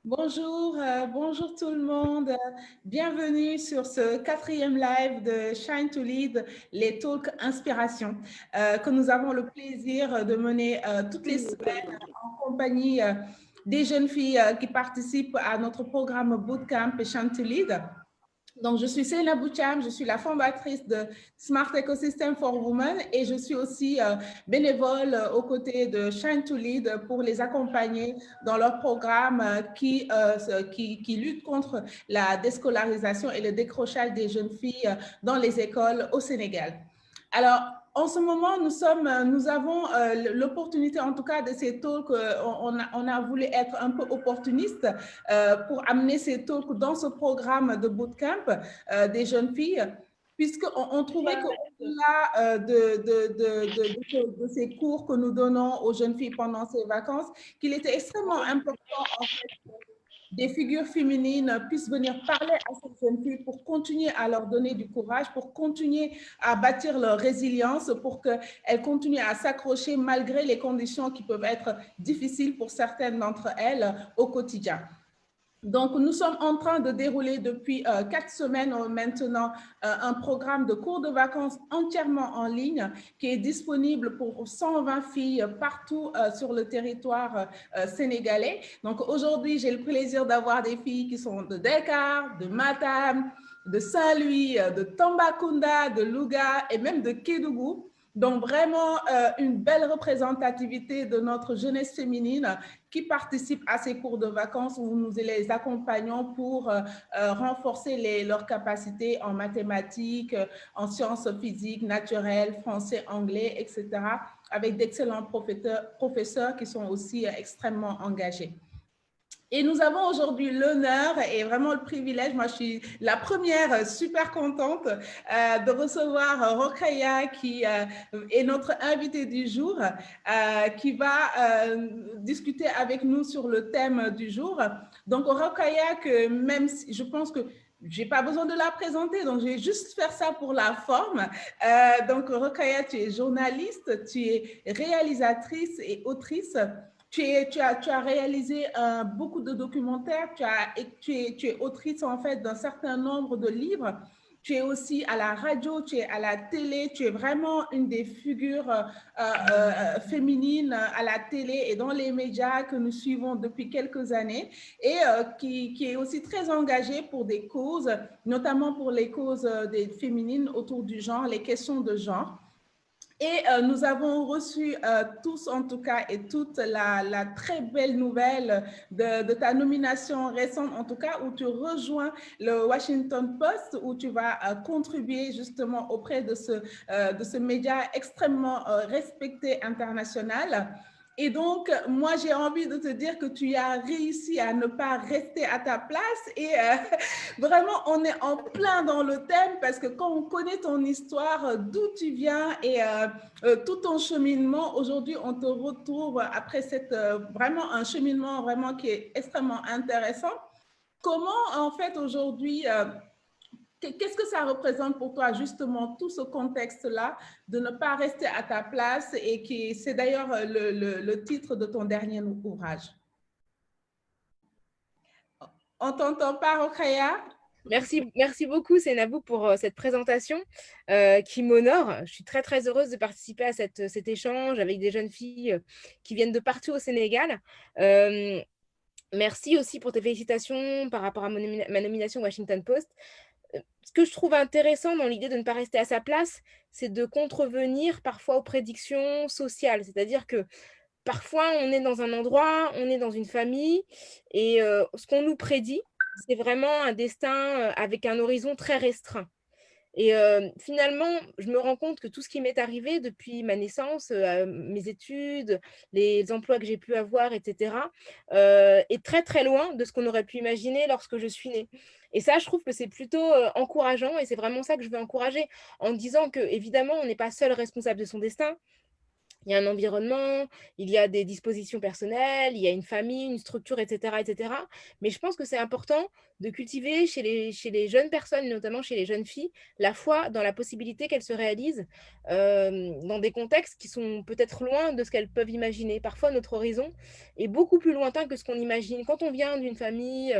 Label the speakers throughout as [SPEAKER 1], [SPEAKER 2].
[SPEAKER 1] Bonjour, bonjour tout le monde. Bienvenue sur ce quatrième live de Shine to Lead, les talks inspiration, que nous avons le plaisir de mener toutes les semaines en compagnie des jeunes filles qui participent à notre programme Bootcamp et Shine to Lead. Donc, je suis Selena Boucham, je suis la fondatrice de Smart Ecosystem for Women et je suis aussi bénévole aux côtés de Shine to Lead pour les accompagner dans leur programme qui lutte contre la déscolarisation et le décrochage des jeunes filles dans les écoles au Sénégal. Alors, en ce moment, nous avons l'opportunité, en tout cas, de ces talks. On a voulu être un peu opportuniste pour amener ces talks dans ce programme de bootcamp des jeunes filles, puisqu'on trouvait qu'au-delà de ces cours que nous donnons aux jeunes filles pendant ces vacances, qu'il était extrêmement important, en fait, des figures féminines puissent venir parler à ces jeunes filles pour continuer à leur donner du courage, pour continuer à bâtir leur résilience, pour qu'elles continuent à s'accrocher malgré les conditions qui peuvent être difficiles pour certaines d'entre elles au quotidien. Donc, nous sommes en train de dérouler depuis 4 semaines maintenant un programme de cours de vacances entièrement en ligne qui est disponible pour 120 filles partout sur le territoire sénégalais. Donc, aujourd'hui, j'ai le plaisir d'avoir des filles qui sont de Dakar, de Matam, de Saint-Louis, de Tambacounda, de Louga et même de Kédougou. Donc, vraiment une belle représentativité de notre jeunesse féminine qui participent à ces cours de vacances où nous les accompagnons pour renforcer leurs capacités en mathématiques, en sciences physiques, naturelles, français, anglais, etc., avec d'excellents professeurs qui sont aussi extrêmement engagés. Et nous avons aujourd'hui l'honneur et vraiment le privilège, moi je suis la première super contente de recevoir Rokhaya qui est notre invitée du jour, qui va discuter avec nous sur le thème du jour. Donc Rokhaya, que même si je pense que je n'ai pas besoin de la présenter, donc je vais juste faire ça pour la forme. Donc Rokhaya, tu es journaliste, tu es réalisatrice et autrice. Tu as réalisé beaucoup de documentaires, tu es autrice en fait d'un certain nombre de livres. Tu es aussi à la radio, tu es à la télé, tu es vraiment une des figures féminines à la télé et dans les médias que nous suivons depuis quelques années et qui est aussi très engagée pour des causes, notamment pour les causes des féminines autour du genre, les questions de genre. Et nous avons reçu tous, en tout cas, et toute la très belle nouvelle de ta nomination récente, en tout cas, où tu rejoins le Washington Post, où tu vas contribuer justement auprès de ce média extrêmement respecté international. Et donc, moi, j'ai envie de te dire que tu as réussi à ne pas rester à ta place et vraiment, on est en plein dans le thème parce que quand on connaît ton histoire, d'où tu viens et tout ton cheminement, aujourd'hui, on te retrouve après vraiment un cheminement vraiment qui est extrêmement intéressant. Comment, en fait, aujourd'hui, qu'est-ce que ça représente pour toi, justement, tout ce contexte-là, de ne pas rester à ta place et c'est d'ailleurs le titre de ton dernier ouvrage. On t'entend pas, Rokhaya?
[SPEAKER 2] Merci beaucoup, Sénabou, pour cette présentation qui m'honore. Je suis très, très heureuse de participer à cet échange avec des jeunes filles qui viennent de partout au Sénégal. Merci aussi pour tes félicitations par rapport à ma nomination au Washington Post. Ce que je trouve intéressant dans l'idée de ne pas rester à sa place, c'est de contrevenir parfois aux prédictions sociales. C'est-à-dire que parfois, on est dans un endroit, on est dans une famille, et ce qu'on nous prédit, c'est vraiment un destin avec un horizon très restreint. Et finalement, je me rends compte que tout ce qui m'est arrivé depuis ma naissance, mes études, les emplois que j'ai pu avoir, etc., est très très loin de ce qu'on aurait pu imaginer lorsque je suis née. Et ça, je trouve que c'est plutôt encourageant et c'est vraiment ça que je veux encourager en disant que, évidemment, on n'est pas seul responsable de son destin. Il y a un environnement, il y a des dispositions personnelles, il y a une famille, une structure, etc., etc. Mais je pense que c'est important de cultiver chez les jeunes personnes, notamment chez les jeunes filles, la foi dans la possibilité qu'elles se réalisent dans des contextes qui sont peut-être loin de ce qu'elles peuvent imaginer. Parfois, notre horizon est beaucoup plus lointain que ce qu'on imagine. Quand on vient d'une famille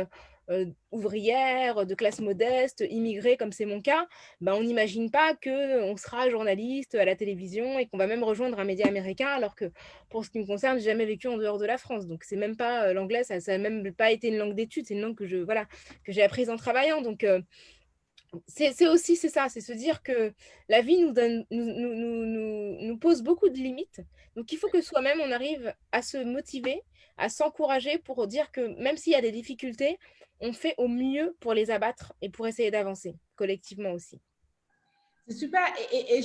[SPEAKER 2] ouvrière, de classe modeste, immigrée, comme c'est mon cas, ben, on n'imagine pas qu'on sera journaliste à la télévision et qu'on va même rejoindre un média américain, alors que pour ce qui me concerne, j'ai jamais vécu en dehors de la France. Donc, c'est même pas l'anglais, ça n'a même pas été une langue d'études, c'est une langue que voilà, que j'ai apprise en travaillant. Donc, c'est aussi c'est ça, c'est se dire que la vie nous pose beaucoup de limites. Donc, il faut que soi-même, on arrive à se motiver, à s'encourager pour dire que même s'il y a des difficultés, on fait au mieux pour les abattre et pour essayer d'avancer collectivement aussi.
[SPEAKER 1] C'est super. Et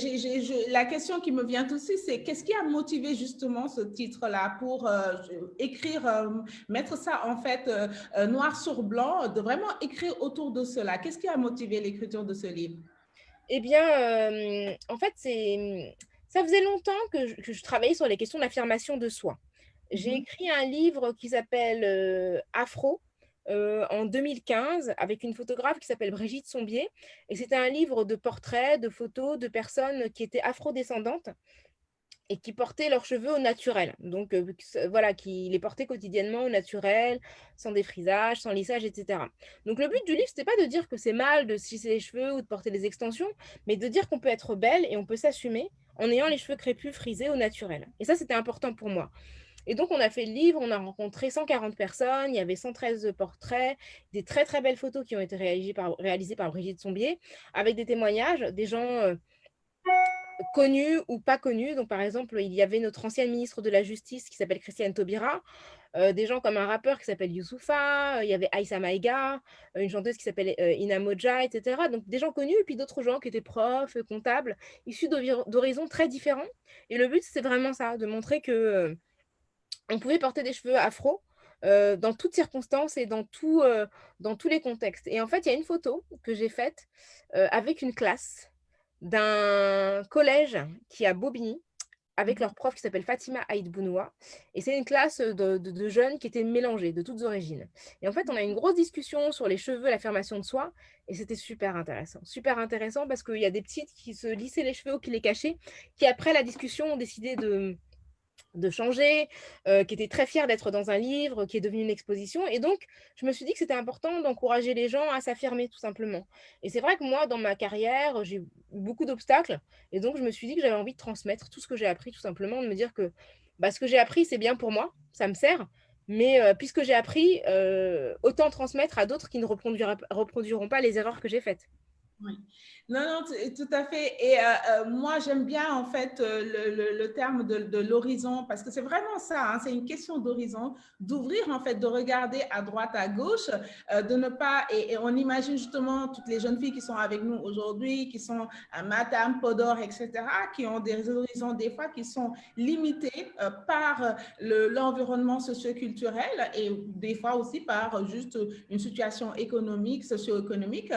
[SPEAKER 1] la question qui me vient aussi, c'est qu'est-ce qui a motivé justement ce titre-là pour écrire, mettre ça en fait noir sur blanc, de vraiment écrire autour de cela. Qu'est-ce qui a motivé l'écriture de ce livre?
[SPEAKER 2] Eh bien, en fait, ça faisait longtemps que je travaillais sur les questions d'affirmation de soi. J'ai
[SPEAKER 1] Mhm.
[SPEAKER 2] écrit un livre qui s'appelle Afro en 2015 avec une photographe qui s'appelle Brigitte Sombier. Et c'était un livre de portraits, de photos de personnes qui étaient afrodescendantes et qui portaient leurs cheveux au naturel. Donc, voilà, qui les portaient quotidiennement au naturel, sans défrisage, sans lissage, etc. Donc, le but du livre, c'était pas de dire que c'est mal de lisser les cheveux ou de porter des extensions, mais de dire qu'on peut être belle et on peut s'assumer en ayant les cheveux crépus frisés au naturel. Et ça, c'était important pour moi. Et donc, on a fait le livre, on a rencontré 140 personnes, il y avait 113 portraits, des très très belles photos qui ont été réalisées par Brigitte Sombier, avec des témoignages, des gens connus ou pas connus. Donc, par exemple, il y avait notre ancienne ministre de la Justice qui s'appelle Christiane Taubira, des gens comme un rappeur qui s'appelle Youssoupha, il y avait Aïssa Maïga, une chanteuse qui s'appelle Ina Moja, etc. Donc, des gens connus et puis d'autres gens qui étaient profs, comptables, issus d'horizons très différents. Et le but, c'est vraiment ça, de montrer que on pouvait porter des cheveux afro dans toutes circonstances et dans tous les contextes. Et en fait, il y a une photo que j'ai faite avec une classe d'un collège qui est à Bobigny, avec leur prof qui s'appelle Fatima Aïd Bounoua. Et c'est une classe de jeunes qui étaient mélangés, de toutes origines. Et en fait, on a une grosse discussion sur les cheveux, l'affirmation de soi. Et c'était super intéressant. Super intéressant parce qu'il y a des petites qui se lissaient les cheveux ou qui les cachaient, qui après la discussion ont décidé de changer, qui était très fière d'être dans un livre, qui est devenu une exposition. Et donc, je me suis dit que c'était important d'encourager les gens à s'affirmer, tout simplement. Et c'est vrai que moi, dans ma carrière, j'ai eu beaucoup d'obstacles. Et donc, je me suis dit que j'avais envie de transmettre tout ce que j'ai appris, tout simplement, de me dire que bah, ce que j'ai appris, c'est bien pour moi, ça me sert. Mais puisque j'ai appris, autant transmettre à d'autres qui ne reproduiront pas les erreurs que j'ai faites.
[SPEAKER 1] Oui. Non, non, tout à fait. Et moi, j'aime bien en fait le terme de l'horizon parce que c'est vraiment ça, hein, c'est une question d'horizon, d'ouvrir en fait, de regarder à droite, à gauche, de ne pas, et on imagine justement toutes les jeunes filles qui sont avec nous aujourd'hui, qui sont à Matam, Podor, etc., qui ont des horizons des fois qui sont limités par l'environnement socioculturel et des fois aussi par juste une situation économique, socio-économique.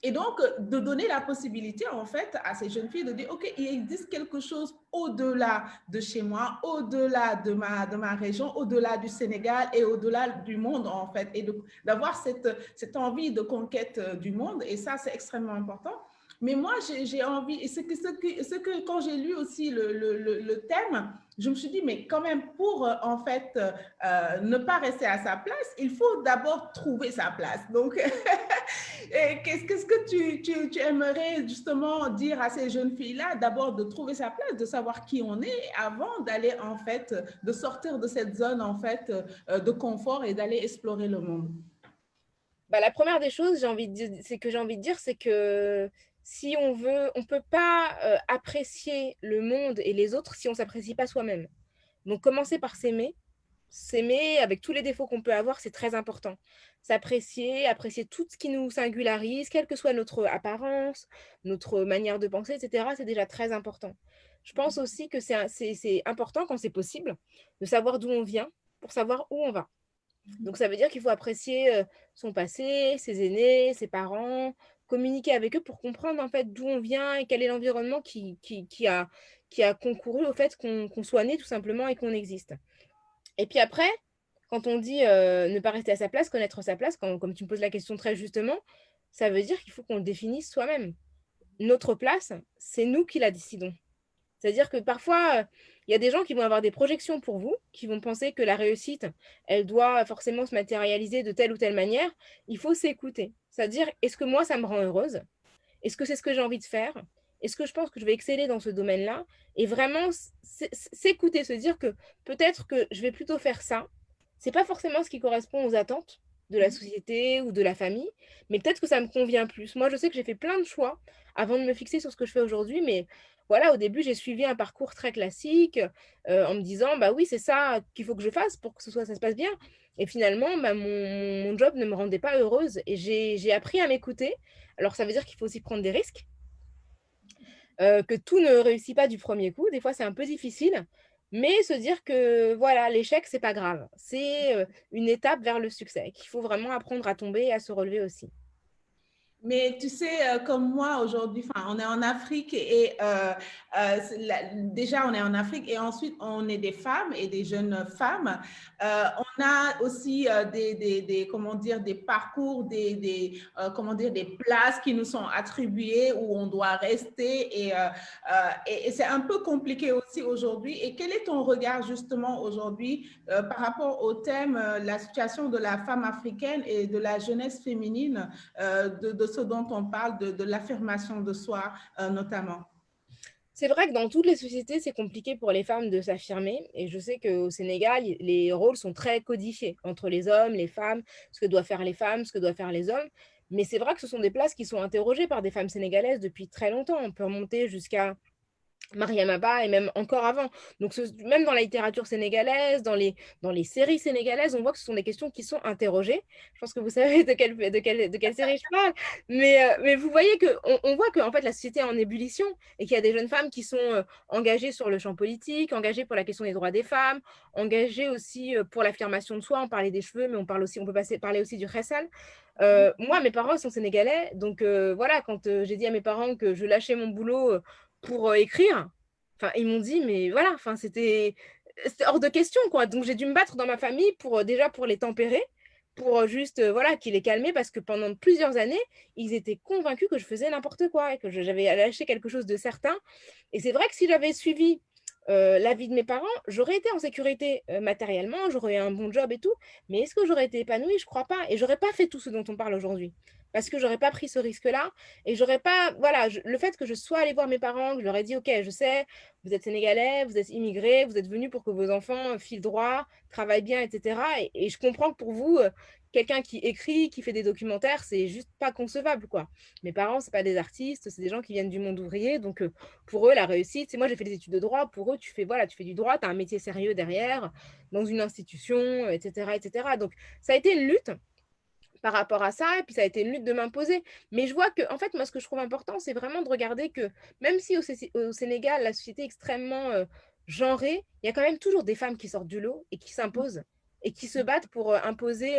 [SPEAKER 1] Et donc, de donner la possibilité, en fait, à ces jeunes filles de dire, OK, il existe quelque chose au-delà de chez moi, au-delà de ma région, au-delà du Sénégal et au-delà du monde, en fait, et d'avoir cette envie de conquête du monde. Et ça, c'est extrêmement important. Mais moi, j'ai envie, et quand j'ai lu aussi le thème, je me suis dit, mais quand même, pour en fait ne pas rester à sa place, il faut d'abord trouver sa place. Donc, qu'est-ce que tu aimerais justement dire à ces jeunes filles-là? D'abord, de trouver sa place, de savoir qui on est avant d'aller en fait, de sortir de cette zone en fait de confort et d'aller explorer le monde.
[SPEAKER 2] Bah, la première des choses, j'ai envie de dire, c'est que si on veut, on peut pas apprécier le monde et les autres si on s'apprécie pas soi-même. Donc, commencer par s'aimer avec tous les défauts qu'on peut avoir, c'est très important. S'apprécier, apprécier tout ce qui nous singularise, quelle que soit notre apparence, notre manière de penser, etc., c'est déjà très important. Je pense aussi que c'est important quand c'est possible de savoir d'où on vient pour savoir où on va. Donc, ça veut dire qu'il faut apprécier son passé, ses aînés, ses parents, communiquer avec eux pour comprendre en fait d'où on vient et quel est l'environnement qui a concouru au fait qu'on soit né tout simplement et qu'on existe. Et puis après, quand on dit ne pas rester à sa place, connaître sa place, comme tu me poses la question très justement, ça veut dire qu'il faut qu'on le définisse soi-même. Notre place, c'est nous qui la décidons. C'est-à-dire que parfois, il y a des gens qui vont avoir des projections pour vous, qui vont penser que la réussite, elle doit forcément se matérialiser de telle ou telle manière. Il faut s'écouter. C'est-à-dire, est-ce que moi, ça me rend heureuse? Est-ce que c'est ce que j'ai envie de faire? Est-ce que je pense que je vais exceller dans ce domaine-là? Et vraiment s'écouter, se dire que peut-être que je vais plutôt faire ça. C'est pas forcément ce qui correspond aux attentes de la société ou de la famille, mais peut-être que ça me convient plus. Moi, je sais que j'ai fait plein de choix avant de me fixer sur ce que je fais aujourd'hui, mais voilà, au début, j'ai suivi un parcours très classique en me disant, bah oui, c'est ça qu'il faut que je fasse pour que ça se passe bien. Et finalement, bah, mon job ne me rendait pas heureuse et j'ai appris à m'écouter. Alors, ça veut dire qu'il faut aussi prendre des risques, que tout ne réussit pas du premier coup. Des fois, c'est un peu difficile, mais se dire que voilà, l'échec, c'est pas grave. C'est une étape vers le succès, qu'il faut vraiment apprendre à tomber et à se relever aussi.
[SPEAKER 1] Mais tu sais, comme moi aujourd'hui, on est en Afrique et déjà on est en Afrique et ensuite on est des femmes et des jeunes femmes. On a aussi comment dire, des parcours, comment dire, des places qui nous sont attribuées où on doit rester et c'est un peu compliqué aussi aujourd'hui. Et quel est ton regard justement aujourd'hui par rapport au thème, la situation de la femme africaine et de la jeunesse féminine? De ce dont on parle, de l'affirmation de soi notamment.
[SPEAKER 2] C'est vrai que dans toutes les sociétés, c'est compliqué pour les femmes de s'affirmer. Et je sais qu'au Sénégal, les rôles sont très codifiés entre les hommes, les femmes, ce que doivent faire les femmes, ce que doivent faire les hommes. Mais c'est vrai que ce sont des places qui sont interrogées par des femmes sénégalaises depuis très longtemps. On peut remonter jusqu'à Mariam Abba et même encore avant. Donc, même dans la littérature sénégalaise, dans les séries sénégalaises, on voit que ce sont des questions qui sont interrogées. Je pense que vous savez de quelle série je parle. Mais vous voyez on voit que en fait, la société est en ébullition et qu'il y a des jeunes femmes qui sont engagées sur le champ politique, engagées pour la question des droits des femmes, engagées aussi pour l'affirmation de soi. On parlait des cheveux, mais on peut parler aussi du khessal. Moi, mes parents sont sénégalais, donc voilà, quand j'ai dit à mes parents que je lâchais mon boulot pour écrire. Enfin, ils m'ont dit, mais voilà, enfin, c'était hors de question, quoi. Donc, j'ai dû me battre dans ma famille pour déjà pour les tempérer, pour juste, voilà, qu'ils les calmer, parce que pendant plusieurs années, ils étaient convaincus que je faisais n'importe quoi et que j'avais lâché quelque chose de certain. Et c'est vrai que si j'avais suivi l'avis de mes parents, j'aurais été en sécurité matériellement, j'aurais eu un bon job et tout, mais est-ce que j'aurais été épanouie? Je crois pas. Et j'aurais pas fait tout ce dont on parle aujourd'hui. Parce que j'aurais pas pris ce risque-là et j'aurais pas. Voilà, le fait que je sois allée voir mes parents, que je leur ai dit, OK, je sais, vous êtes sénégalais, vous êtes immigrés, vous êtes venus pour que vos enfants filent droit, travaillent bien, etc. Et je comprends que pour vous, quelqu'un qui écrit, qui fait des documentaires, c'est juste pas concevable, quoi. Mes parents, c'est pas des artistes, c'est des gens qui viennent du monde ouvrier, donc pour eux, la réussite, c'est moi, j'ai fait des études de droit. Pour eux, voilà, tu fais du droit, tu as un métier sérieux derrière, dans une institution, etc., etc. Donc, ça a été une lutte par rapport à ça, et puis ça a été une lutte de m'imposer. Mais je vois que, en fait, moi, ce que je trouve important, c'est vraiment de regarder que, même si au Sénégal, la société est extrêmement genrée, il y a quand même toujours des femmes qui sortent du lot et qui s'imposent et qui se battent pour imposer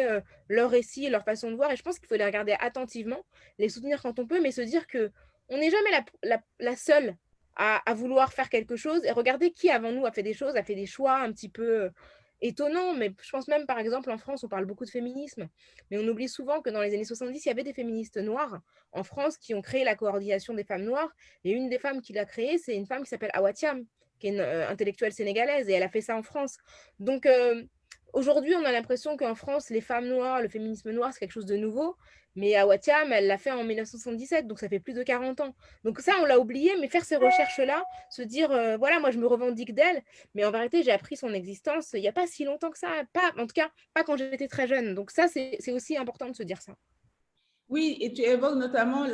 [SPEAKER 2] leur récit, leur façon de voir. Et je pense qu'il faut les regarder attentivement, les soutenir quand on peut, mais se dire que on n'est jamais la seule à vouloir faire quelque chose. Et regarder qui avant nous a fait des choses, a fait des choix un petit peu étonnants. Mais je pense même, par exemple, en France, on parle beaucoup de féminisme. Mais on oublie souvent que dans les années 70, il y avait des féministes noires en France qui ont créé la coordination des femmes noires. Et une des femmes qui l'a créée, c'est une femme qui s'appelle Awa Thiam, qui est une intellectuelle sénégalaise, et elle a fait ça en France. Donc, aujourd'hui, on a l'impression qu'en France, les femmes noires, le féminisme noir, c'est quelque chose de nouveau. Mais Awa Thiam, elle l'a fait en 1977, donc ça fait plus de 40 ans. Donc ça, on l'a oublié, mais faire ces recherches-là, se dire, voilà, moi, je me revendique d'elle, mais en vérité, j'ai appris son existence il n'y a pas si longtemps que ça, pas, en tout cas, pas quand j'étais très jeune. Donc ça, c'est aussi important de se dire ça.
[SPEAKER 1] Oui, et tu évoques notamment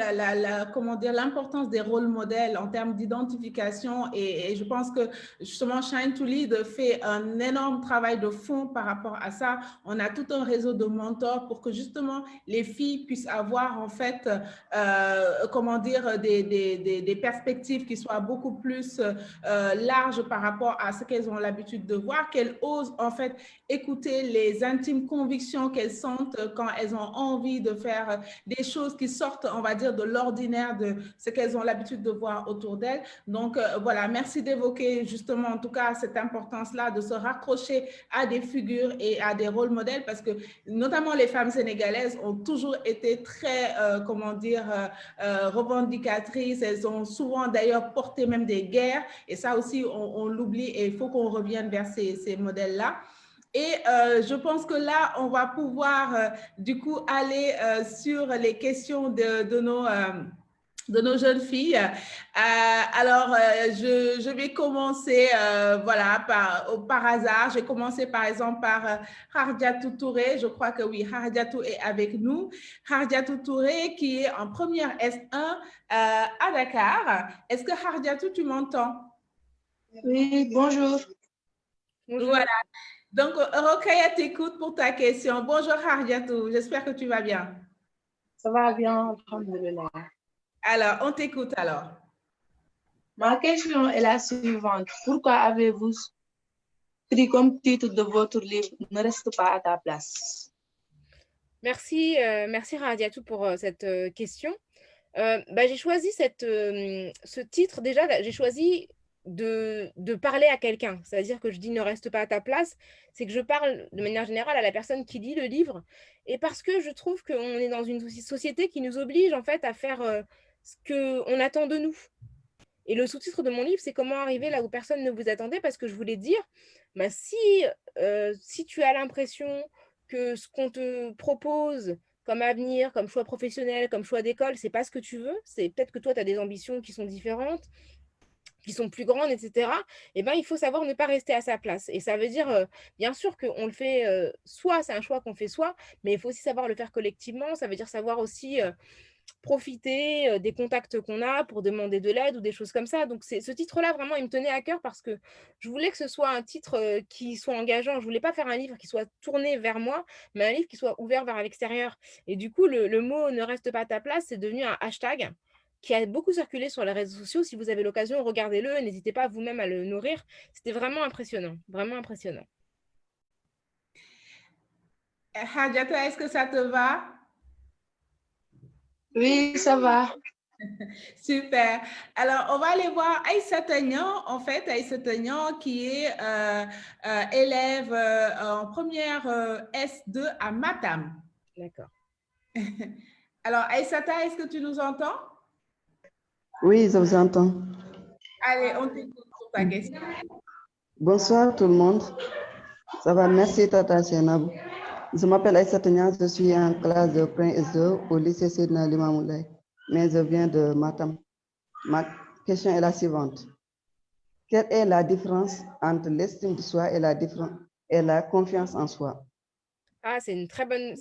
[SPEAKER 1] comment dire, l'importance des rôles modèles en termes d'identification et je pense que justement Shine to Lead fait un énorme travail de fond par rapport à ça. On a tout un réseau de mentors pour que justement les filles puissent avoir en fait, comment dire, des perspectives qui soient beaucoup plus larges par rapport à ce qu'elles ont l'habitude de voir, qu'elles osent en fait écouter les intimes convictions qu'elles sentent quand elles ont envie de faire des choses qui sortent, on va dire, de l'ordinaire de ce qu'elles ont l'habitude de voir autour d'elles. Donc, voilà, merci d'évoquer justement, en tout cas, cette importance-là de se raccrocher à des figures et à des rôles modèles parce que, notamment les femmes sénégalaises, ont toujours été très, comment dire, revendicatrices. Elles ont souvent d'ailleurs porté même des guerres et ça aussi, on l'oublie et il faut qu'on revienne vers ces modèles-là. Et je pense que là, on va pouvoir du coup aller sur les questions de nos jeunes filles. Alors, je vais commencer voilà, par hasard. Je vais commencer par exemple par Hardiatou Touré. Je crois que oui, Hardiatou est avec nous. Hardiatou Touré qui est en première S1 à Dakar. Est-ce que Hardiatou, tu m'entends?
[SPEAKER 3] Oui, bonjour.
[SPEAKER 2] Bonjour.
[SPEAKER 1] Voilà. Donc, Rokhaya t'écoute pour ta question. Bonjour Hardiatou, j'espère que tu vas bien.
[SPEAKER 3] Ça va bien, alhamdoulilah.
[SPEAKER 1] Alors, on t'écoute alors.
[SPEAKER 3] Ma question est la suivante. Pourquoi avez-vous pris comme titre de votre livre « Ne reste pas à ta place » ?
[SPEAKER 2] Merci, merci Radiatou pour cette question. J'ai choisi ce titre, déjà, j'ai choisi de parler à quelqu'un. C'est-à-dire que je dis ne reste pas à ta place, c'est que je parle de manière générale à la personne qui lit le livre. Et parce que je trouve qu'on est dans une société qui nous oblige en fait à faire ce qu'on attend de nous. Et le sous-titre de mon livre, c'est comment arriver là où personne ne vous attendait, parce que je voulais dire, si tu as l'impression que ce qu'on te propose comme avenir, comme choix professionnel, comme choix d'école, c'est pas ce que tu veux, c'est peut-être que toi, tu as des ambitions qui sont différentes, qui sont plus grandes, etc., eh ben, il faut savoir ne pas rester à sa place. Et ça veut dire, bien sûr qu'on le fait soit, c'est un choix qu'on fait soi, mais il faut aussi savoir le faire collectivement. Ça veut dire savoir aussi profiter des contacts qu'on a pour demander de l'aide ou des choses comme ça. Donc, ce titre-là, vraiment, il me tenait à cœur parce que je voulais que ce soit un titre qui soit engageant. Je voulais pas faire un livre qui soit tourné vers moi, mais un livre qui soit ouvert vers l'extérieur. Et du coup, le mot ne reste pas à ta place, c'est devenu un hashtag qui a beaucoup circulé sur les réseaux sociaux. Si vous avez l'occasion, regardez-le. N'hésitez pas vous-même à le nourrir. C'était vraiment impressionnant. Vraiment impressionnant.
[SPEAKER 1] Hardiatou, est-ce que ça te va?
[SPEAKER 3] Oui, ça va.
[SPEAKER 1] Super. Alors, on va aller voir Aïssata Niang, en fait, Aïssata Niang qui est élève en première S2 à Matam.
[SPEAKER 2] D'accord.
[SPEAKER 1] Alors, Aïssata, est-ce que tu nous entends?
[SPEAKER 4] Oui, je vous entends.
[SPEAKER 1] Allez, on t'écoute pour ta question.
[SPEAKER 4] Bonsoir tout le monde. Ça va, merci Tata Chenab. Je m'appelle Aïssata Niang, je suis en classe de première S2 au lycée Seydina Limamou Laye, mais je viens de Matam. Ma question est la suivante. Quelle est la différence entre l'estime de soi et la confiance en soi?
[SPEAKER 2] Ah, c'est une très bonne,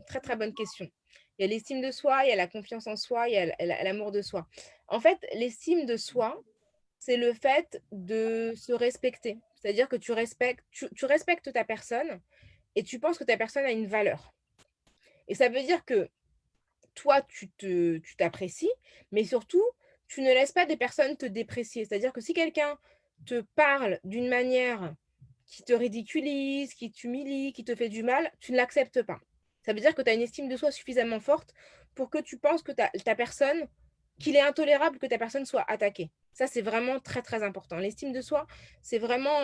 [SPEAKER 2] très très bonne question. Il y a l'estime de soi, il y a la confiance en soi, il y a l'amour de soi. En fait, l'estime de soi, c'est le fait de se respecter. C'est-à-dire que tu respectes ta personne et tu penses que ta personne a une valeur. Et ça veut dire que toi, tu t'apprécies, mais surtout, tu ne laisses pas des personnes te déprécier. C'est-à-dire que si quelqu'un te parle d'une manière qui te ridiculise, qui t'humilie, qui te fait du mal, tu ne l'acceptes pas. Ça veut dire que tu as une estime de soi suffisamment forte pour que tu penses que ta personne, qu'il est intolérable que ta personne soit attaquée. Ça, c'est vraiment très, très important. L'estime de soi, c'est vraiment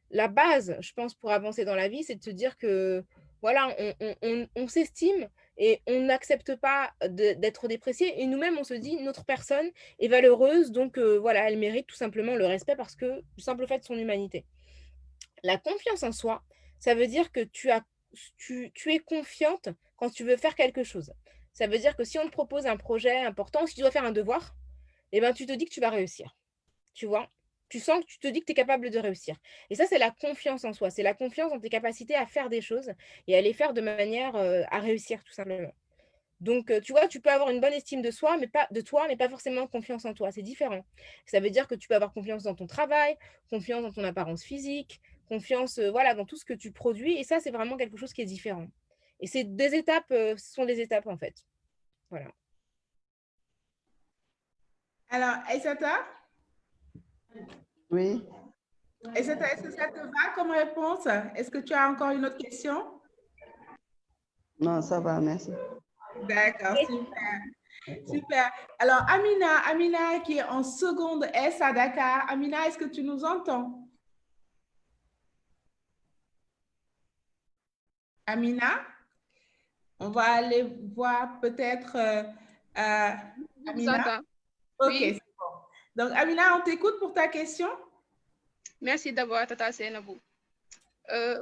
[SPEAKER 2] la base, je pense, pour avancer dans la vie, c'est de se dire que, voilà, on s'estime et on n'accepte pas d'être déprécié. Et nous-mêmes, on se dit, notre personne est valeureuse, donc voilà, elle mérite tout simplement le respect parce que du simple fait de son humanité. La confiance en soi, ça veut dire que tu es confiante quand tu veux faire quelque chose. Ça veut dire que si on te propose un projet important, si tu dois faire un devoir, eh ben, tu te dis que tu vas réussir. Tu vois? Tu sens que tu te dis que tu es capable de réussir. Et ça, c'est la confiance en soi. C'est la confiance en tes capacités à faire des choses et à les faire de manière à réussir, tout simplement. Donc, tu vois, tu peux avoir une bonne estime de soi, mais pas forcément confiance en toi. C'est différent. Ça veut dire que tu peux avoir confiance dans ton travail, confiance dans ton apparence physique, confiance, voilà, dans tout ce que tu produis. Et ça, c'est vraiment quelque chose qui est différent. Et c'est des étapes, ce sont des étapes en fait. Voilà.
[SPEAKER 1] Alors, Aïssata?
[SPEAKER 4] Oui.
[SPEAKER 1] Aïssata, est-ce que ça te va comme réponse? Est-ce que tu as encore une autre question?
[SPEAKER 4] Non, ça va, merci.
[SPEAKER 1] D'accord, super. Super. Alors, Amina qui est en seconde S à Dakar. Amina, est-ce que tu nous entends? Amina, on va aller voir peut-être
[SPEAKER 5] Je vous
[SPEAKER 1] Amina.
[SPEAKER 5] entends.
[SPEAKER 1] Ok,
[SPEAKER 5] Oui,
[SPEAKER 1] c'est bon. Donc, Amina, on t'écoute pour ta question.
[SPEAKER 5] merci d'abord, Tata Senabou.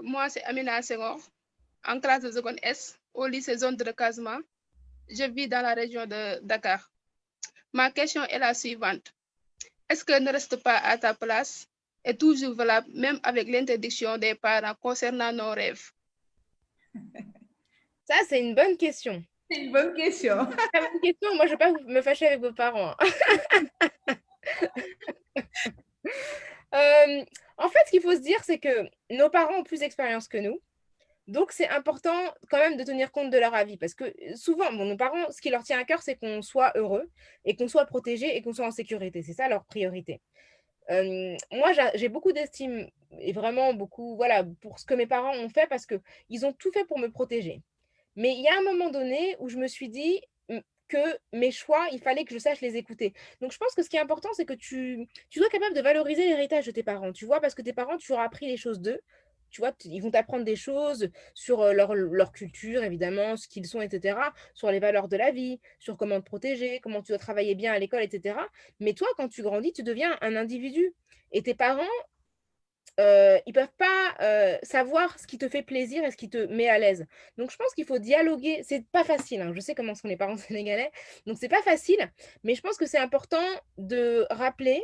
[SPEAKER 5] Moi, c'est Amina Senghor, en classe de seconde S, au lycée zone de Casma. Je vis dans la région de Dakar. Ma question est la suivante. Est-ce que ne reste pas à ta place est toujours valable, même avec l'interdiction des parents concernant nos rêves?
[SPEAKER 2] Ça, c'est une bonne question.
[SPEAKER 1] C'est une bonne question.
[SPEAKER 2] Très bonne question. Moi, je ne vais pas me fâcher avec vos parents. En fait, ce qu'il faut se dire, c'est que nos parents ont plus d'expérience que nous. Donc, c'est important quand même de tenir compte de leur avis. Parce que souvent, bon, nos parents, ce qui leur tient à cœur, c'est qu'on soit heureux et qu'on soit protégé et qu'on soit en sécurité. C'est ça leur priorité. Moi, j'ai beaucoup d'estime et vraiment beaucoup, voilà, pour ce que mes parents ont fait parce qu'ils ont tout fait pour me protéger. Mais il y a un moment donné où je me suis dit que mes choix, il fallait que je sache les écouter. Donc, je pense que ce qui est important, c'est que tu dois être capable de valoriser l'héritage de tes parents, tu vois, parce que tes parents, tu auras appris les choses d'eux. Tu vois, ils vont t'apprendre des choses sur leur culture, évidemment, ce qu'ils sont, etc., sur les valeurs de la vie, sur comment te protéger, comment tu dois travailler bien à l'école, etc. Mais toi, quand tu grandis, tu deviens un individu. Et tes parents, ils peuvent pas savoir ce qui te fait plaisir et ce qui te met à l'aise. Donc, je pense qu'il faut dialoguer. C'est pas facile, hein. Je sais comment sont les parents sénégalais. Donc, c'est pas facile. Mais je pense que c'est important de rappeler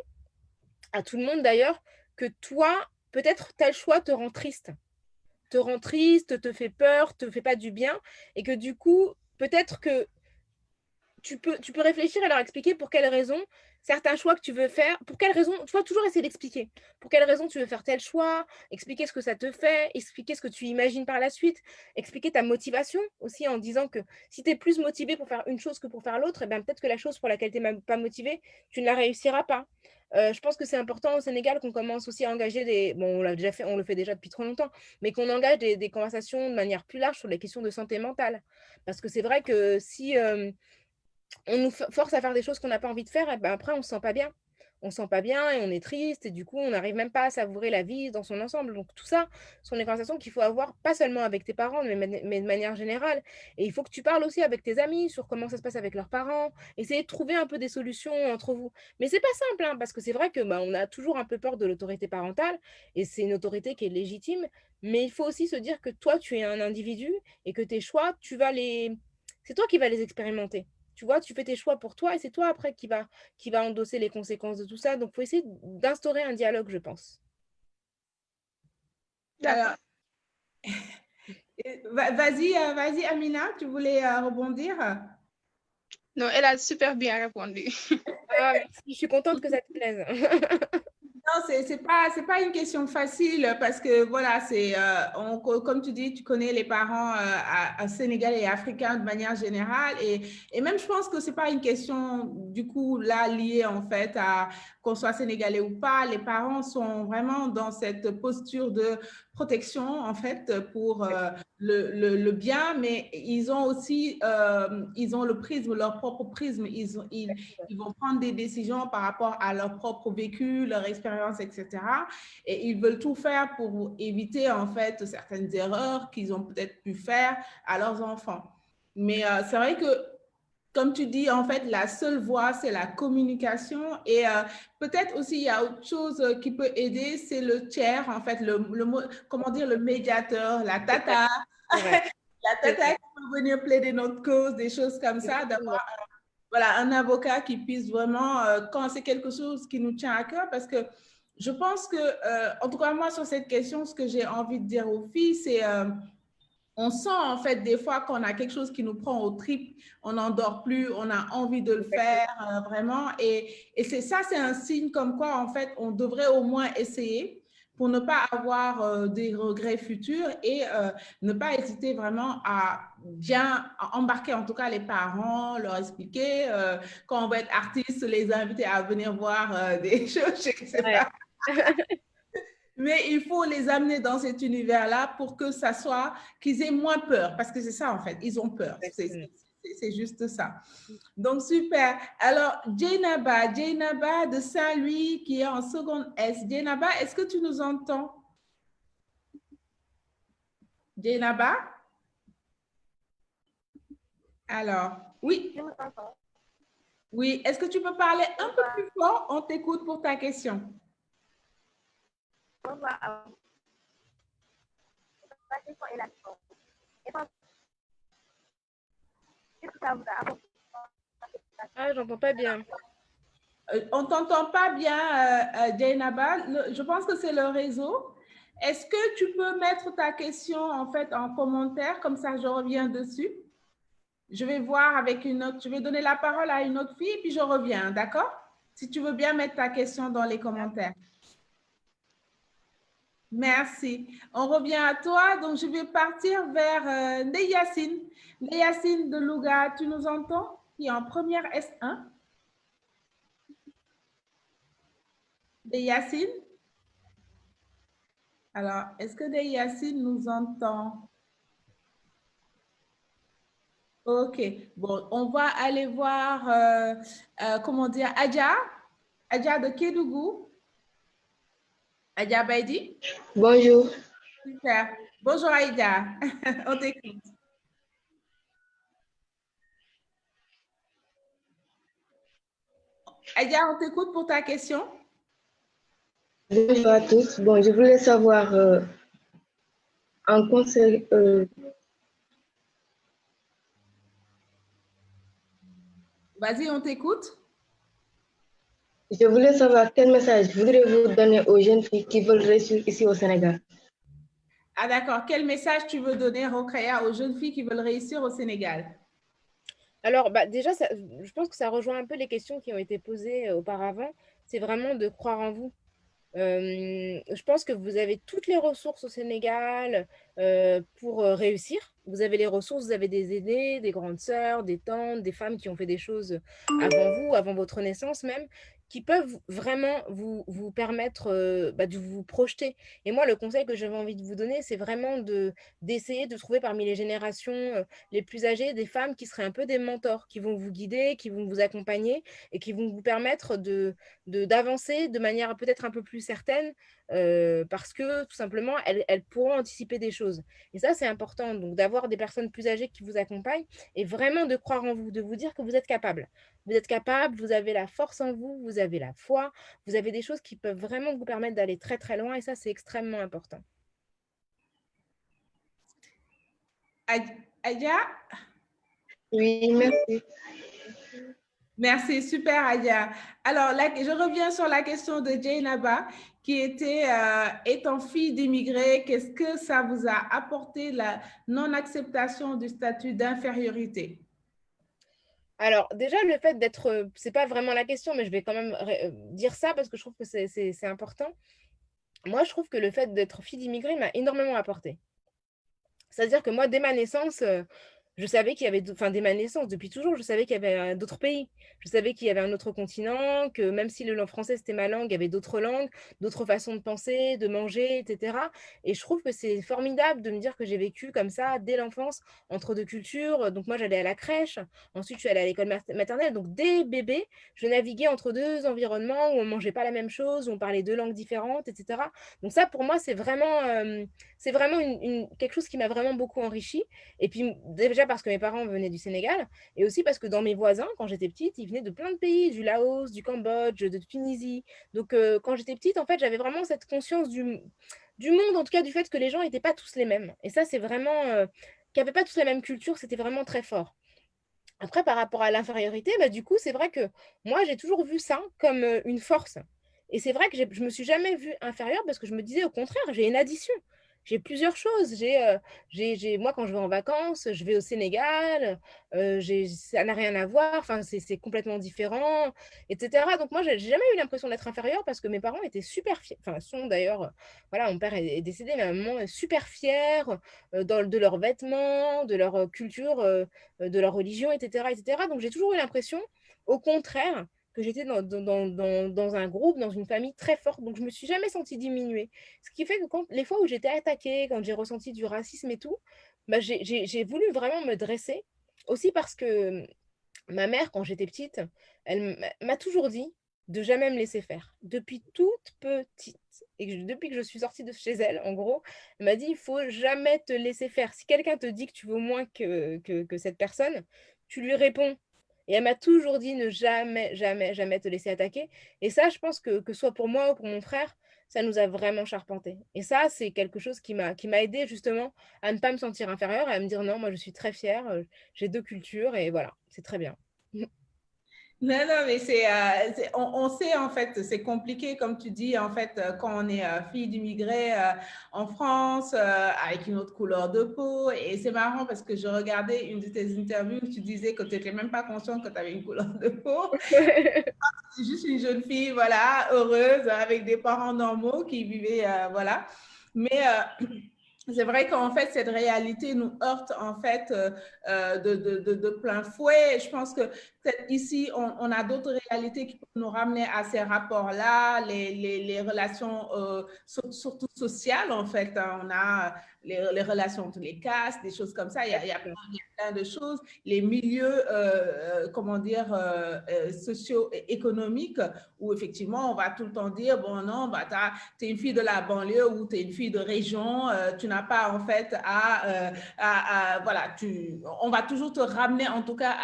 [SPEAKER 2] à tout le monde d'ailleurs que toi, peut-être tel choix te rend triste, te fait peur, te fait pas du bien, et que du coup, peut-être que tu peux réfléchir et leur expliquer pour quelles raisons certains choix que tu veux faire, pour quelles raisons, tu vas toujours essayer d'expliquer pour quelles raisons tu veux faire tel choix, expliquer ce que ça te fait, expliquer ce que tu imagines par la suite, expliquer ta motivation aussi en disant que si tu es plus motivé pour faire une chose que pour faire l'autre, eh bien peut-être que la chose pour laquelle tu n'es pas motivé, tu ne la réussiras pas. Je pense que c'est important au Sénégal qu'on commence aussi à engager des. Bon, on l'a déjà fait, on le fait déjà depuis trop longtemps, mais qu'on engage des conversations de manière plus large sur les questions de santé mentale. Parce que c'est vrai que si on nous force à faire des choses qu'on n'a pas envie de faire, et ben après, on ne se sent pas bien. On ne se sent pas bien et on est triste et du coup, on n'arrive même pas à savourer la vie dans son ensemble. Donc, tout ça sont des conversations qu'il faut avoir, pas seulement avec tes parents, mais de manière générale. Et il faut que tu parles aussi avec tes amis sur comment ça se passe avec leurs parents. Essayer de trouver un peu des solutions entre vous. Mais c'est pas simple, hein, parce que c'est vrai que bah, on a toujours un peu peur de l'autorité parentale et c'est une autorité qui est légitime. Mais il faut aussi se dire que toi, tu es un individu et que tes choix, c'est toi qui vas les expérimenter. Tu vois, tu fais tes choix pour toi et c'est toi après qui va endosser les conséquences de tout ça. Donc, il faut essayer d'instaurer un dialogue, je pense.
[SPEAKER 1] Alors, vas-y, Amina, tu voulais rebondir?
[SPEAKER 5] Non, elle a super bien répondu.
[SPEAKER 2] Ah, merci, je suis contente que ça te plaise.
[SPEAKER 1] Non, c'est pas une question facile parce que voilà, comme tu dis, tu connais les parents à sénégalais et africains de manière générale et même je pense que c'est pas une question du coup là liée en fait à qu'on soit sénégalais ou pas. Les parents sont vraiment dans cette posture de protection en fait pour le bien, mais ils ont aussi ils ont le prisme, leur propre prisme. Ils vont prendre des décisions par rapport à leur propre vécu, leur expérience, etc. Et ils veulent tout faire pour éviter en fait certaines erreurs qu'ils ont peut-être pu faire à leurs enfants. Mais c'est vrai que comme tu dis, en fait, la seule voie, c'est la communication. Et peut-être aussi, il y a autre chose qui peut aider, c'est le tiers, en fait, comment dire, le médiateur, la tata. La tata qui peut venir plaider notre cause, des choses comme ça, d'avoir voilà, un avocat qui puisse vraiment, quand c'est quelque chose qui nous tient à cœur, parce que je pense que, en tout cas, moi, sur cette question, ce que j'ai envie de dire aux filles, c'est on sent en fait des fois qu'on a quelque chose qui nous prend aux tripes, on n'en dort plus, on a envie de le faire vraiment. Et c'est ça, c'est un signe comme quoi en fait on devrait au moins essayer pour ne pas avoir des regrets futurs et ne pas hésiter vraiment à bien embarquer en tout cas les parents, leur expliquer quand on va être artiste, les inviter à venir voir des choses, je sais pas. Mais il faut les amener dans cet univers-là pour que ça soit, qu'ils aient moins peur, parce que c'est ça en fait, ils ont peur. C'est juste ça. Donc, super. Alors, Jainaba de Saint-Louis qui est en seconde S. Jainaba, est-ce que tu nous entends? Jainaba? Alors, oui. Oui, est-ce que tu peux parler un peu plus fort? On t'écoute pour ta question.
[SPEAKER 2] Ah, j'entends pas bien.
[SPEAKER 1] On t'entend pas bien, Jainaba. Je pense que c'est le réseau. Est-ce que tu peux mettre ta question en fait en commentaire, comme ça je reviens dessus? Je vais voir avec une autre, je vais donner la parole à une autre fille, puis je reviens, d'accord? Si tu veux bien mettre ta question dans les commentaires. Merci. On revient à toi. Donc, je vais partir vers Neyacine. Neyacine de Louga, tu nous entends? Qui est en première S1. Neyacine? Alors, est-ce que Neyacine nous entend? Ok. Bon, on va aller voir, comment dire, Adja. Adja de Kédougou. Adja Baidi?
[SPEAKER 6] Bonjour.
[SPEAKER 1] Super. Bonjour Aïda. On t'écoute. Aïda, on t'écoute pour ta question.
[SPEAKER 6] Bonjour à tous. Bon, je voulais savoir un conseil.
[SPEAKER 1] Vas-y, on t'écoute.
[SPEAKER 6] Je voulais savoir quel message voudrez-vous donner aux jeunes filles qui veulent réussir ici au Sénégal?
[SPEAKER 1] Ah d'accord. Quel message tu veux donner, Rokhaya, aux jeunes filles qui veulent réussir au Sénégal?
[SPEAKER 2] Alors, bah, déjà, je pense que ça rejoint un peu les questions qui ont été posées auparavant. C'est vraiment de croire en vous. Je pense que vous avez toutes les ressources au Sénégal pour réussir. Vous avez les ressources, vous avez des aînés, des grandes sœurs, des tantes, des femmes qui ont fait des choses avant vous, avant votre naissance même, qui peuvent vraiment vous permettre bah, de vous projeter. Et moi, le conseil que j'avais envie de vous donner, c'est vraiment d'essayer de trouver parmi les générations les plus âgées des femmes qui seraient un peu des mentors, qui vont vous guider, qui vont vous accompagner et qui vont vous permettre d'avancer de manière peut-être un peu plus certaine parce que tout simplement, elles pourront anticiper des choses. Et ça, c'est important. Donc, d'avoir des personnes plus âgées qui vous accompagnent et vraiment de croire en vous, de vous dire que vous êtes capable. Vous êtes capable, vous avez la force en vous, vous avez la foi, vous avez des choses qui peuvent vraiment vous permettre d'aller très, très loin. Et ça, c'est extrêmement important.
[SPEAKER 1] Adia?
[SPEAKER 2] Oui, merci.
[SPEAKER 1] Merci, super Adia. Alors, je reviens sur la question de Jainaba qui était étant fille d'immigrés, qu'est-ce que ça vous a apporté la non-acceptation du statut d'infériorité?
[SPEAKER 2] Alors, déjà, le fait d'être, c'est pas vraiment la question, mais je vais quand même dire ça parce que je trouve que c'est important. Moi, je trouve que le fait d'être fille d'immigrés m'a énormément apporté. C'est-à-dire que moi, dès ma naissance, je savais qu'il y avait, enfin, dès ma naissance, depuis toujours, je savais qu'il y avait d'autres pays. Je savais qu'il y avait un autre continent, que même si le français c'était ma langue, il y avait d'autres langues, d'autres façons de penser, de manger, etc. Et je trouve que c'est formidable de me dire que j'ai vécu comme ça dès l'enfance, entre deux cultures. Donc moi, j'allais à la crèche, ensuite je suis allée à l'école maternelle. Donc dès bébé, je naviguais entre deux environnements où on mangeait pas la même chose, où on parlait deux langues différentes, etc. Donc ça, pour moi, c'est vraiment quelque chose qui m'a vraiment beaucoup enrichie. Et puis déjà parce que mes parents venaient du Sénégal, et aussi parce que dans mes voisins, quand j'étais petite, ils venaient de plein de pays, du Laos, du Cambodge, de Tunisie. Donc quand j'étais petite, en fait, j'avais vraiment cette conscience du monde, en tout cas du fait que les gens n'étaient pas tous les mêmes. Et ça, c'est vraiment, qu'ils n'avaient pas tous la même culture, c'était vraiment très fort. Après, par rapport à l'infériorité, bah, du coup, c'est vrai que moi, j'ai toujours vu ça comme une force. Et c'est vrai que je ne me suis jamais vue inférieure parce que je me disais au contraire, j'ai une addition. J'ai plusieurs choses. Moi, quand je vais en vacances, je vais au Sénégal, ça n'a rien à voir, enfin, c'est complètement différent, etc. Donc, moi, j'ai jamais eu l'impression d'être inférieure parce que mes parents étaient super fiers, enfin, sont d'ailleurs, voilà, mon père est décédé, mais ma maman est super fière de leurs vêtements, de leur culture, de leur religion, etc., etc. Donc, j'ai toujours eu l'impression, au contraire, que j'étais dans un groupe, dans une famille très forte. Donc, je ne me suis jamais sentie diminuée. Ce qui fait que les fois où j'étais attaquée, quand j'ai ressenti du racisme et tout, bah, j'ai voulu vraiment me dresser. Aussi parce que ma mère, quand j'étais petite, elle m'a toujours dit de jamais me laisser faire. Depuis toute petite. Et depuis que je suis sortie de chez elle, en gros, elle m'a dit, il faut jamais te laisser faire. Si quelqu'un te dit que tu vaux moins que cette personne, tu lui réponds. Et elle m'a toujours dit ne jamais, jamais, jamais te laisser attaquer. Et ça, je pense que soit pour moi ou pour mon frère, ça nous a vraiment charpenté. Et ça, c'est quelque chose qui m'a aidé justement à ne pas me sentir inférieure et à me dire non, moi je suis très fière, j'ai deux cultures et voilà, c'est très bien.
[SPEAKER 1] Non, non, mais on sait en fait, c'est compliqué comme tu dis, en fait, quand on est fille d'immigrés en France, avec une autre couleur de peau. Et c'est marrant parce que je regardais une de tes interviews où tu disais que tu n'étais même pas consciente que tu avais une couleur de peau. C'est juste une jeune fille, voilà, heureuse, avec des parents normaux qui vivaient, voilà. Mais c'est vrai qu'en fait, cette réalité nous heurte en fait de plein fouet. Je pense que peut-être ici, on a d'autres réalités qui peuvent nous ramener à ces rapports-là, les relations surtout sociales en fait. Hein. On a les relations entre les castes, des choses comme ça. Il y a plein de choses. Les milieux, comment dire, socio-économiques où effectivement, on va tout le temps dire, bon non, bah, tu es une fille de la banlieue ou tu es une fille de région, tu n'as pas en fait voilà, on va toujours te ramener en tout cas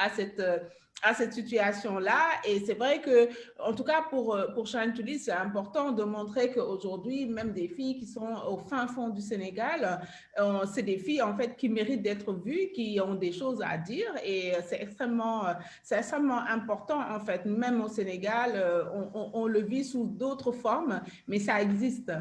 [SPEAKER 1] à cette situation-là. Et c'est vrai que, en tout cas, pour Shine to Lead, c'est important de montrer qu'aujourd'hui, même des filles qui sont au fin fond du Sénégal, c'est des filles, en fait, qui méritent d'être vues, qui ont des choses à dire. Et c'est extrêmement important, en fait. Même au Sénégal, on le vit sous d'autres formes, mais ça existe.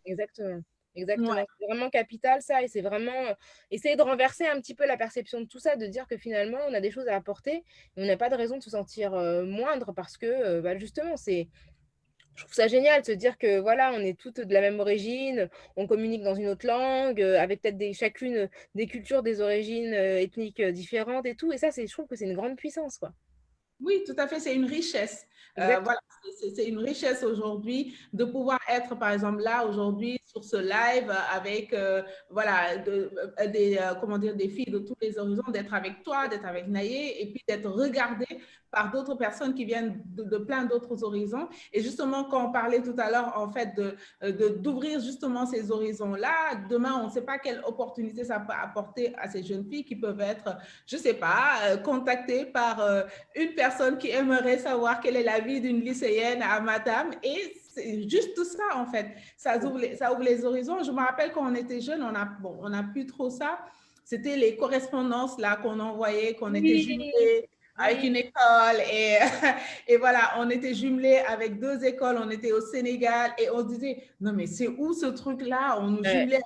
[SPEAKER 2] Exactement. Exactement.
[SPEAKER 1] Ouais.
[SPEAKER 2] C'est vraiment capital ça et c'est vraiment essayer de renverser un petit peu la perception de tout ça, de dire que finalement on a des choses à apporter et on n'a pas de raison de se sentir moindre parce que bah, justement je trouve ça génial de se dire que voilà, on est toutes de la même origine, on communique dans une autre langue, avec peut-être chacune des cultures, des origines ethniques différentes et tout. Et ça, je trouve que c'est une grande puissance, quoi.
[SPEAKER 1] Oui, tout à fait, c'est une richesse.
[SPEAKER 2] Exactement.
[SPEAKER 1] Voilà, c'est une richesse aujourd'hui de pouvoir être, par exemple, là, aujourd'hui, sur ce live avec, voilà, comment dire, des filles de tous les horizons, d'être avec toi, d'être avec Naye, et puis d'être regardée par d'autres personnes qui viennent de plein d'autres horizons. Et justement, quand on parlait tout à l'heure, en fait, d'ouvrir justement ces horizons-là, demain, on ne sait pas quelle opportunité ça peut apporter à ces jeunes filles qui peuvent être, je ne sais pas, contactées par une personne qui aimerait savoir quelle est la vie d'une lycéenne à Matam. Et c'est juste tout ça, en fait. Ça ouvre les horizons. Je me rappelle quand on était jeune, on n'a plus trop ça. C'était les correspondances là qu'on envoyait, qu'on était jumelés avec une école. Et voilà, on était jumelés avec deux écoles. On était au Sénégal et on se disait, non mais c'est où ce truc-là? On nous jumelait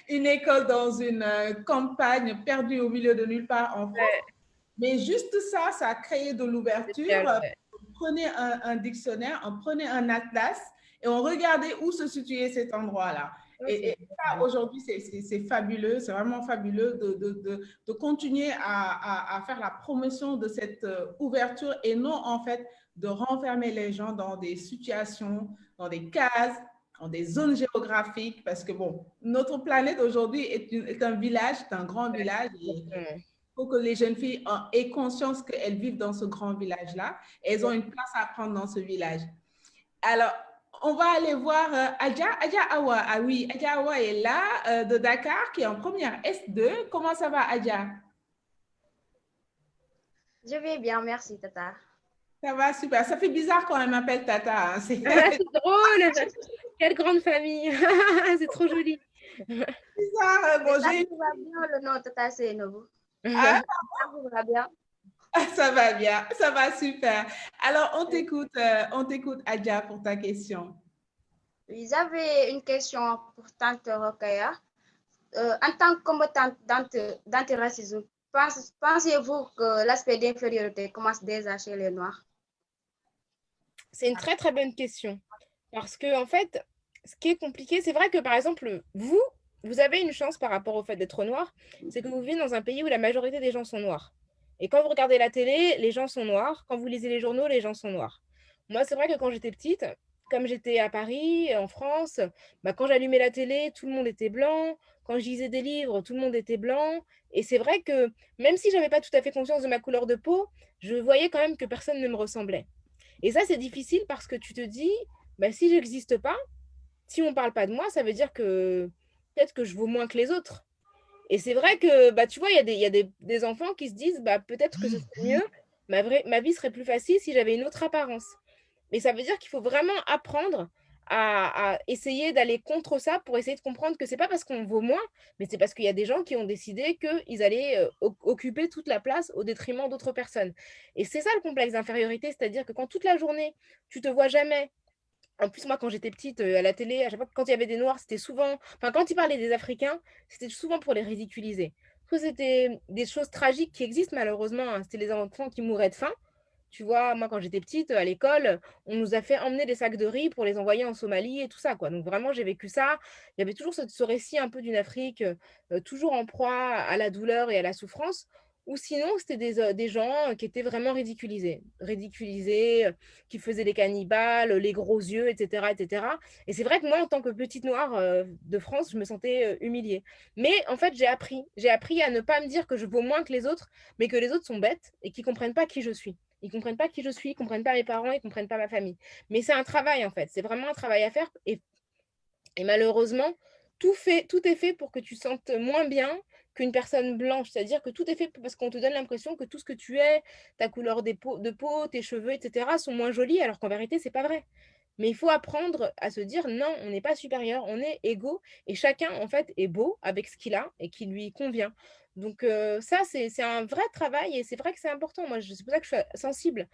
[SPEAKER 1] une école dans une campagne perdue au milieu de nulle part en France. Mais juste ça, ça a créé de l'ouverture. On prenait un dictionnaire, on prenait un atlas et on regardait où se situait cet endroit-là. Et ça, aujourd'hui, c'est fabuleux, c'est vraiment fabuleux de continuer à faire la promotion de cette ouverture et non, en fait, de renfermer les gens dans des situations, dans des cases, dans des zones géographiques, parce que, bon, notre planète aujourd'hui est un village, c'est un grand village. Et faut que les jeunes filles aient conscience qu'elles vivent dans ce grand village-là. Elles ont une place à prendre dans ce village. Alors, on va aller voir Adja Awa. Ah oui, Adja Awa est là, de Dakar, qui est en première S2. Comment ça va, Adja?
[SPEAKER 7] Je vais bien, merci, Tata.
[SPEAKER 1] Ça va, super. Ça fait bizarre quand elle m'appelle Tata. Hein.
[SPEAKER 2] C'est drôle. Quelle grande famille. C'est trop joli.
[SPEAKER 1] Bizarre. Bon,
[SPEAKER 7] ça vous va bien le nom Tata Seynabou?
[SPEAKER 1] Ah,
[SPEAKER 7] ça vous va bien?
[SPEAKER 1] Ça va bien, ça va super. Alors, on t'écoute, Adja, pour ta question.
[SPEAKER 7] Oui, j'avais une question pour Tante Rokhaya. En tant que combattante d'antiracisme, pensez-vous que l'aspect d'infériorité commence déjà chez les Noirs?
[SPEAKER 2] C'est une très très bonne question. Parce que en fait, ce qui est compliqué, c'est vrai que par exemple, vous avez une chance par rapport au fait d'être noir, c'est que vous vivez dans un pays où la majorité des gens sont noirs. Et quand vous regardez la télé, les gens sont noirs. Quand vous lisez les journaux, les gens sont noirs. Moi, c'est vrai que quand j'étais petite, comme j'étais à Paris, en France, bah, quand j'allumais la télé, tout le monde était blanc. Quand je lisais des livres, tout le monde était blanc. Et c'est vrai que même si je n'avais pas tout à fait conscience de ma couleur de peau, je voyais quand même que personne ne me ressemblait. Et ça, c'est difficile parce que tu te dis, bah, si je n'existe pas, si on ne parle pas de moi, ça veut dire que peut-être que je vaux moins que les autres. Et c'est vrai que, bah, tu vois, il y a des enfants qui se disent, bah, peut-être que ce serait mieux, ma vie serait plus facile si j'avais une autre apparence. Mais ça veut dire qu'il faut vraiment apprendre à essayer d'aller contre ça pour essayer de comprendre que c'est pas parce qu'on vaut moins, mais c'est parce qu'il y a des gens qui ont décidé qu'ils allaient occuper toute la place au détriment d'autres personnes. Et c'est ça le complexe d'infériorité, c'est-à-dire que quand toute la journée, tu te vois jamais. En plus, moi, quand j'étais petite, à la télé, à chaque fois, quand il y avait des Noirs, c'était souvent. Enfin, quand ils parlaient des Africains, c'était souvent pour les ridiculiser. Parce que c'était des choses tragiques qui existent, malheureusement, hein. C'était les enfants qui mouraient de faim. Tu vois, moi, quand j'étais petite, à l'école, on nous a fait emmener des sacs de riz pour les envoyer en Somalie et tout ça, quoi. Donc, vraiment, j'ai vécu ça. Il y avait toujours ce récit un peu d'une Afrique toujours en proie à la douleur et à la souffrance. Ou sinon, c'était des gens qui étaient vraiment ridiculisés. Ridiculisés, qui faisaient les cannibales, les gros yeux, etc. etc. Et c'est vrai que moi, en tant que petite noire de France, je me sentais humiliée. Mais en fait, j'ai appris. J'ai appris à ne pas me dire que je vaux moins que les autres, mais que les autres sont bêtes et qu'ils ne comprennent pas qui je suis. Ils ne comprennent pas qui je suis, ils ne comprennent pas mes parents, ils ne comprennent pas ma famille. Mais c'est un travail, en fait. C'est vraiment un travail à faire. Et malheureusement, tout est fait pour que tu sentes moins bien qu'une personne blanche. C'est-à-dire que tout est fait parce qu'on te donne l'impression que tout ce que tu es, ta couleur de peau, tes cheveux, etc., sont moins jolis, alors qu'en vérité, c'est pas vrai. Mais il faut apprendre à se dire non, on n'est pas supérieur, on est égaux et chacun en fait est beau avec ce qu'il a et qui lui convient. Donc ça, c'est un vrai travail et c'est vrai que c'est important. Moi, c'est pour ça que je suis sensible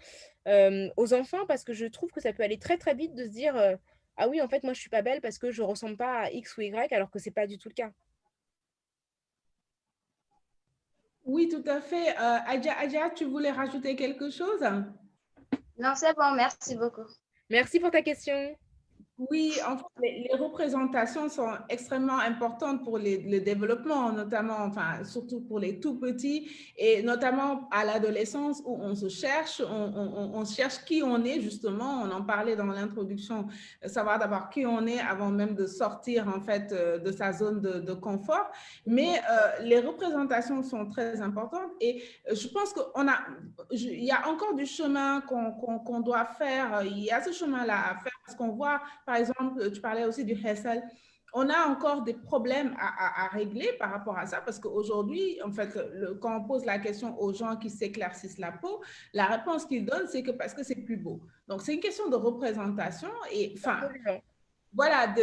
[SPEAKER 2] aux enfants parce que je trouve que ça peut aller très très vite de se dire ah oui, en fait, moi, je suis pas belle parce que je ressemble pas à X ou Y alors que c'est pas du tout le cas.
[SPEAKER 1] Oui, tout à fait. Adja, tu voulais rajouter quelque chose?
[SPEAKER 7] Non, c'est bon, merci beaucoup.
[SPEAKER 2] Merci pour ta question.
[SPEAKER 1] Oui, en fait, les représentations sont extrêmement importantes pour le développement, notamment, enfin, surtout pour les tout petits, et notamment à l'adolescence où on se cherche, on cherche qui on est, justement. On en parlait dans l'introduction, savoir d'abord qui on est avant même de sortir, en fait, de sa zone de confort. Mais les représentations sont très importantes et je pense il y a encore du chemin qu'on doit faire. Il y a ce chemin-là à faire parce qu'on voit, par exemple, tu parlais aussi du Hessel. On a encore des problèmes à régler par rapport à ça parce qu'aujourd'hui, en fait, quand on pose la question aux gens qui s'éclaircissent la peau, la réponse qu'ils donnent, c'est que parce que c'est plus beau. Donc, c'est une question de représentation et, enfin, voilà,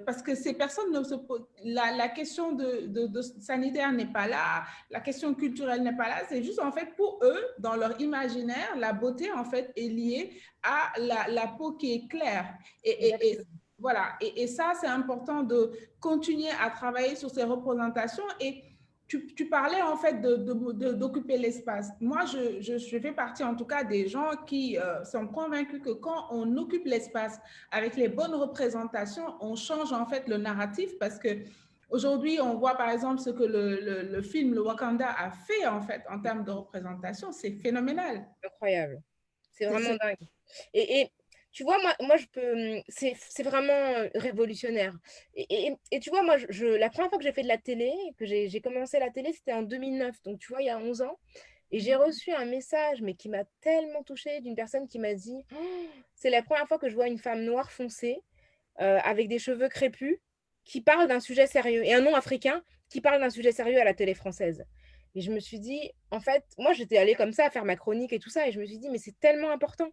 [SPEAKER 1] parce que ces personnes ne se posent, la question de sanitaire n'est pas là, la question culturelle n'est pas là, c'est juste en fait pour eux, dans leur imaginaire, la beauté en fait est liée à la peau qui est claire. Voilà, et ça c'est important de continuer à travailler sur ces représentations et tu parlais en fait d'occuper l'espace. Moi, je fais partie en tout cas des gens qui sont convaincus que quand on occupe l'espace avec les bonnes représentations, on change en fait le narratif parce que aujourd'hui, on voit par exemple ce que le film Le Wakanda a fait en fait en termes de représentation. C'est phénoménal.
[SPEAKER 2] Incroyable. C'est vraiment dingue. Et tu vois, moi je peux. C'est vraiment révolutionnaire. Et tu vois, moi, la première fois que j'ai fait de la télé, que j'ai commencé la télé, c'était en 2009. Donc, tu vois, il y a 11 ans. Et j'ai reçu un message, mais qui m'a tellement touchée, d'une personne qui m'a dit c'est la première fois que je vois une femme noire foncée, avec des cheveux crépus, qui parle d'un sujet sérieux, et un nom africain qui parle d'un sujet sérieux à la télé française. Et je me suis dit, en fait, moi j'étais allée comme ça à faire ma chronique et tout ça, et je me suis dit, mais c'est tellement important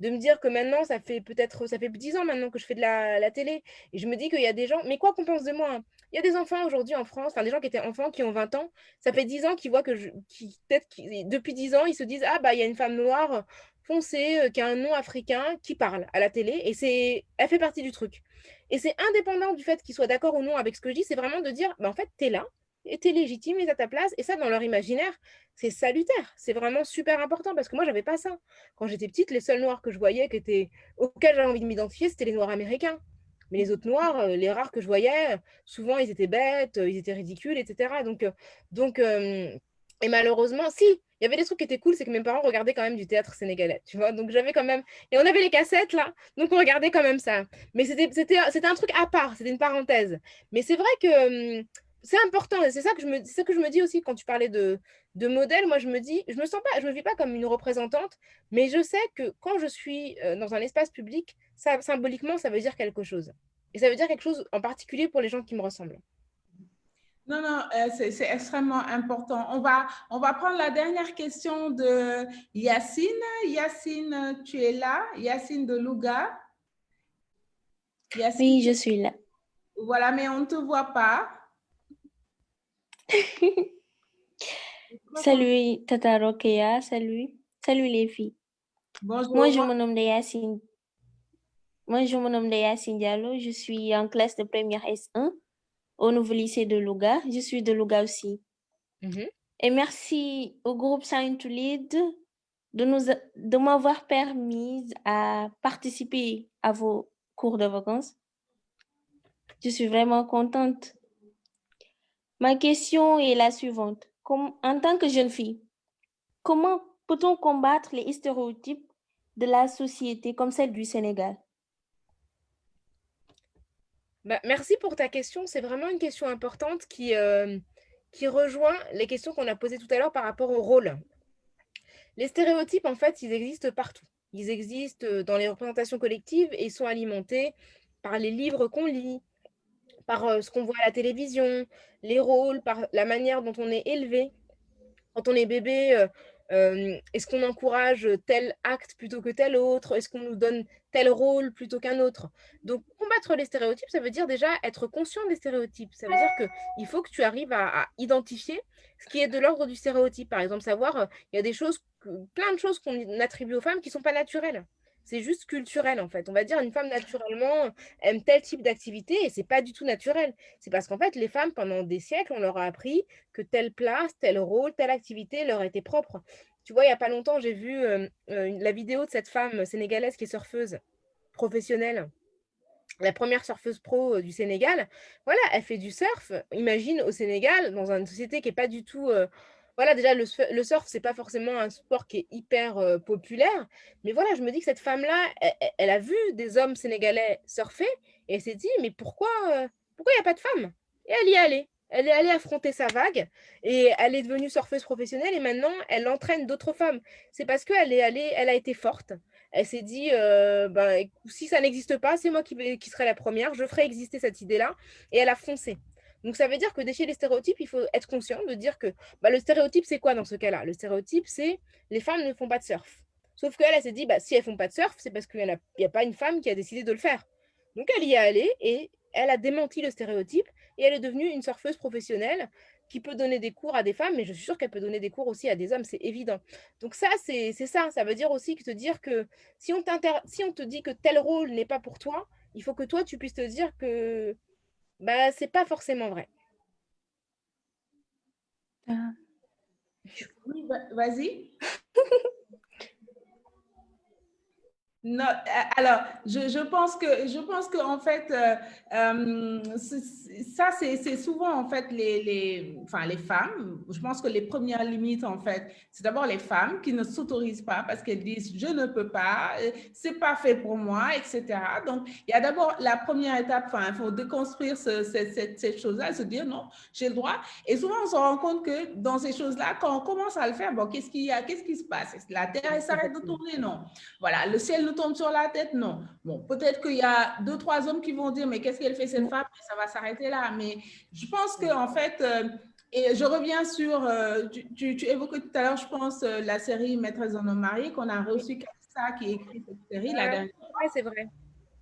[SPEAKER 2] de me dire que maintenant, ça fait 10 ans maintenant que je fais de la télé. Et je me dis qu'il y a des gens, mais quoi qu'on pense de moi, hein. Il y a des enfants aujourd'hui en France, enfin des gens qui étaient enfants, qui ont 20 ans, ça fait 10 ans qu'ils voient que peut-être depuis 10 ans, ils se disent, ah bah il y a une femme noire foncée, qui a un nom africain, qui parle à la télé, et elle fait partie du truc. Et c'est indépendant du fait qu'ils soient d'accord ou non avec ce que je dis, c'est vraiment de dire, bah en fait, t'es là, et t'es légitime, et à ta place, et ça, dans leur imaginaire, c'est salutaire, c'est vraiment super important, parce que moi, j'avais pas ça. Quand j'étais petite, les seuls noirs que je voyais auxquels j'avais envie de m'identifier, c'était les noirs américains. Mais les autres noirs, les rares que je voyais, souvent ils étaient bêtes, ils étaient ridicules, etc. Donc, Et malheureusement, si, il y avait des trucs qui étaient cool, c'est que mes parents regardaient quand même du théâtre sénégalais, tu vois. Donc j'avais quand même... Et on avait les cassettes, là, donc on regardait quand même ça. Mais c'était un truc à part, c'était une parenthèse. Mais c'est vrai que c'est important, et c'est ça que je me dis aussi quand tu parlais de modèle. Moi, je me dis, je me vis pas comme une représentante, mais je sais que quand je suis dans un espace public, ça, symboliquement, ça veut dire quelque chose. Et ça veut dire quelque chose en particulier pour les gens qui me ressemblent.
[SPEAKER 1] Non, non, c'est extrêmement important. On va prendre la dernière question de Yacine. Yacine, tu es là? Yacine de Louga. Yacine,
[SPEAKER 8] Oui, je suis là.
[SPEAKER 1] voilà, mais on ne te voit pas.
[SPEAKER 8] Salut Tata Rokeya, salut. Salut les filles.
[SPEAKER 1] Bonjour.
[SPEAKER 8] Moi, je me nomme Yacine. Diallo. Je suis en classe de première S1 au nouveau lycée de Louga. Je suis de Louga aussi. Et merci au groupe Shine to Lead de m'avoir permis à participer à vos cours de vacances. Je suis vraiment contente. Ma question est la suivante. En tant que jeune fille, comment peut-on combattre les stéréotypes de la société comme celle du Sénégal?
[SPEAKER 2] Bah, merci pour ta question. C'est vraiment une question importante qui rejoint les questions qu'on a posées tout à l'heure par rapport au rôle. Les stéréotypes, en fait, ils existent partout. Ils existent dans les représentations collectives et ils sont alimentés par les livres qu'on lit, par ce qu'on voit à la télévision, les rôles, par la manière dont on est élevé. Quand on est bébé, est-ce qu'on encourage tel acte plutôt que tel autre? Est-ce qu'on nous donne tel rôle plutôt qu'un autre? Donc, combattre les stéréotypes, ça veut dire déjà être conscient des stéréotypes. Ça veut dire qu'il faut que tu arrives à identifier ce qui est de l'ordre du stéréotype. Par exemple, savoir, il y a des choses, plein de choses qu'on attribue aux femmes qui ne sont pas naturelles. C'est juste culturel, en fait. On va dire une femme, naturellement, aime tel type d'activité et c'est pas du tout naturel. C'est parce qu'en fait, les femmes, pendant des siècles, on leur a appris que telle place, tel rôle, telle activité leur était propre. Tu vois, il n'y a pas longtemps, j'ai vu la vidéo de cette femme sénégalaise qui est surfeuse professionnelle, la première surfeuse pro du Sénégal. Voilà, elle fait du surf. Imagine au Sénégal, dans une société qui n'est pas du tout... voilà, déjà, le surf, c'est pas forcément un sport qui est hyper populaire. Mais voilà, je me dis que cette femme-là, elle a vu des hommes sénégalais surfer et elle s'est dit, mais pourquoi il n'y a pas de femmes? Et elle y est allée. Elle est allée affronter sa vague et elle est devenue surfeuse professionnelle et maintenant, elle entraîne d'autres femmes. C'est parce qu'elle est allée, elle a été forte. Elle s'est dit, ben, si ça n'existe pas, c'est moi qui serai la première, je ferai exister cette idée-là. Et elle a foncé. Donc ça veut dire que déchirer les stéréotypes, il faut être conscient de dire que bah, le stéréotype, c'est quoi dans ce cas-là? Le stéréotype, c'est les femmes ne font pas de surf. Sauf qu'elle, elle s'est dit, bah, si elles font pas de surf, c'est parce qu'il n'y a pas une femme qui a décidé de le faire. Donc elle y est allée et elle a démenti le stéréotype et elle est devenue une surfeuse professionnelle qui peut donner des cours à des femmes, mais je suis sûre qu'elle peut donner des cours aussi à des hommes, c'est évident. Donc ça, c'est ça. Ça veut dire aussi que te dire que si on te dit que tel rôle n'est pas pour toi, il faut que toi, tu puisses te dire que bah, c'est pas forcément vrai.
[SPEAKER 1] Oui, vas-y. Non, alors, je pense que en fait, ça, c'est souvent, en fait, enfin, les femmes. Je pense que les premières limites, en fait, c'est d'abord les femmes qui ne s'autorisent pas parce qu'elles disent « je ne peux pas, c'est pas fait pour moi », etc. Donc, il y a d'abord la première étape, enfin, il faut déconstruire cette chose-là, se dire « non, j'ai le droit ». Et souvent, on se rend compte que dans ces choses-là, quand on commence à le faire, bon, qu'est-ce qui se passe? La Terre, elle s'arrête de tourner? Non. Voilà, le ciel nous tombe sur la tête? Non. Bon, peut-être qu'il y a 2, 3 hommes qui vont dire, mais qu'est-ce qu'elle fait cette femme? Et ça va s'arrêter là. Mais je pense qu'en fait, et je reviens sur, tu évoquais tout à l'heure, je pense, la série Maîtresse d'un homme marié, qu'on a reçu Kassa qui a écrit cette série la dernière fois.
[SPEAKER 2] Ouais, c'est vrai.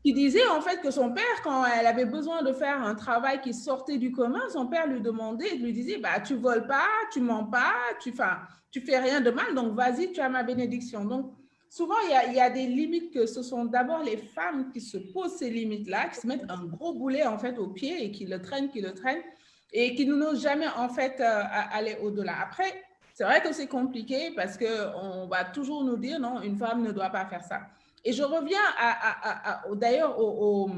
[SPEAKER 1] Qui disait en fait que son père, quand elle avait besoin de faire un travail qui sortait du commun, son père lui demandait, lui disait, bah, tu voles pas, tu mens pas, tu fais rien de mal, donc vas-y, tu as ma bénédiction. Donc, souvent, il y a des limites que ce sont d'abord les femmes qui se posent ces limites-là, qui se mettent un gros boulet en fait au pied et qui le traînent, et qui n'osent jamais en fait aller au-delà. Après, c'est vrai que c'est compliqué parce qu'on va toujours nous dire, non, une femme ne doit pas faire ça. Et je reviens d'ailleurs au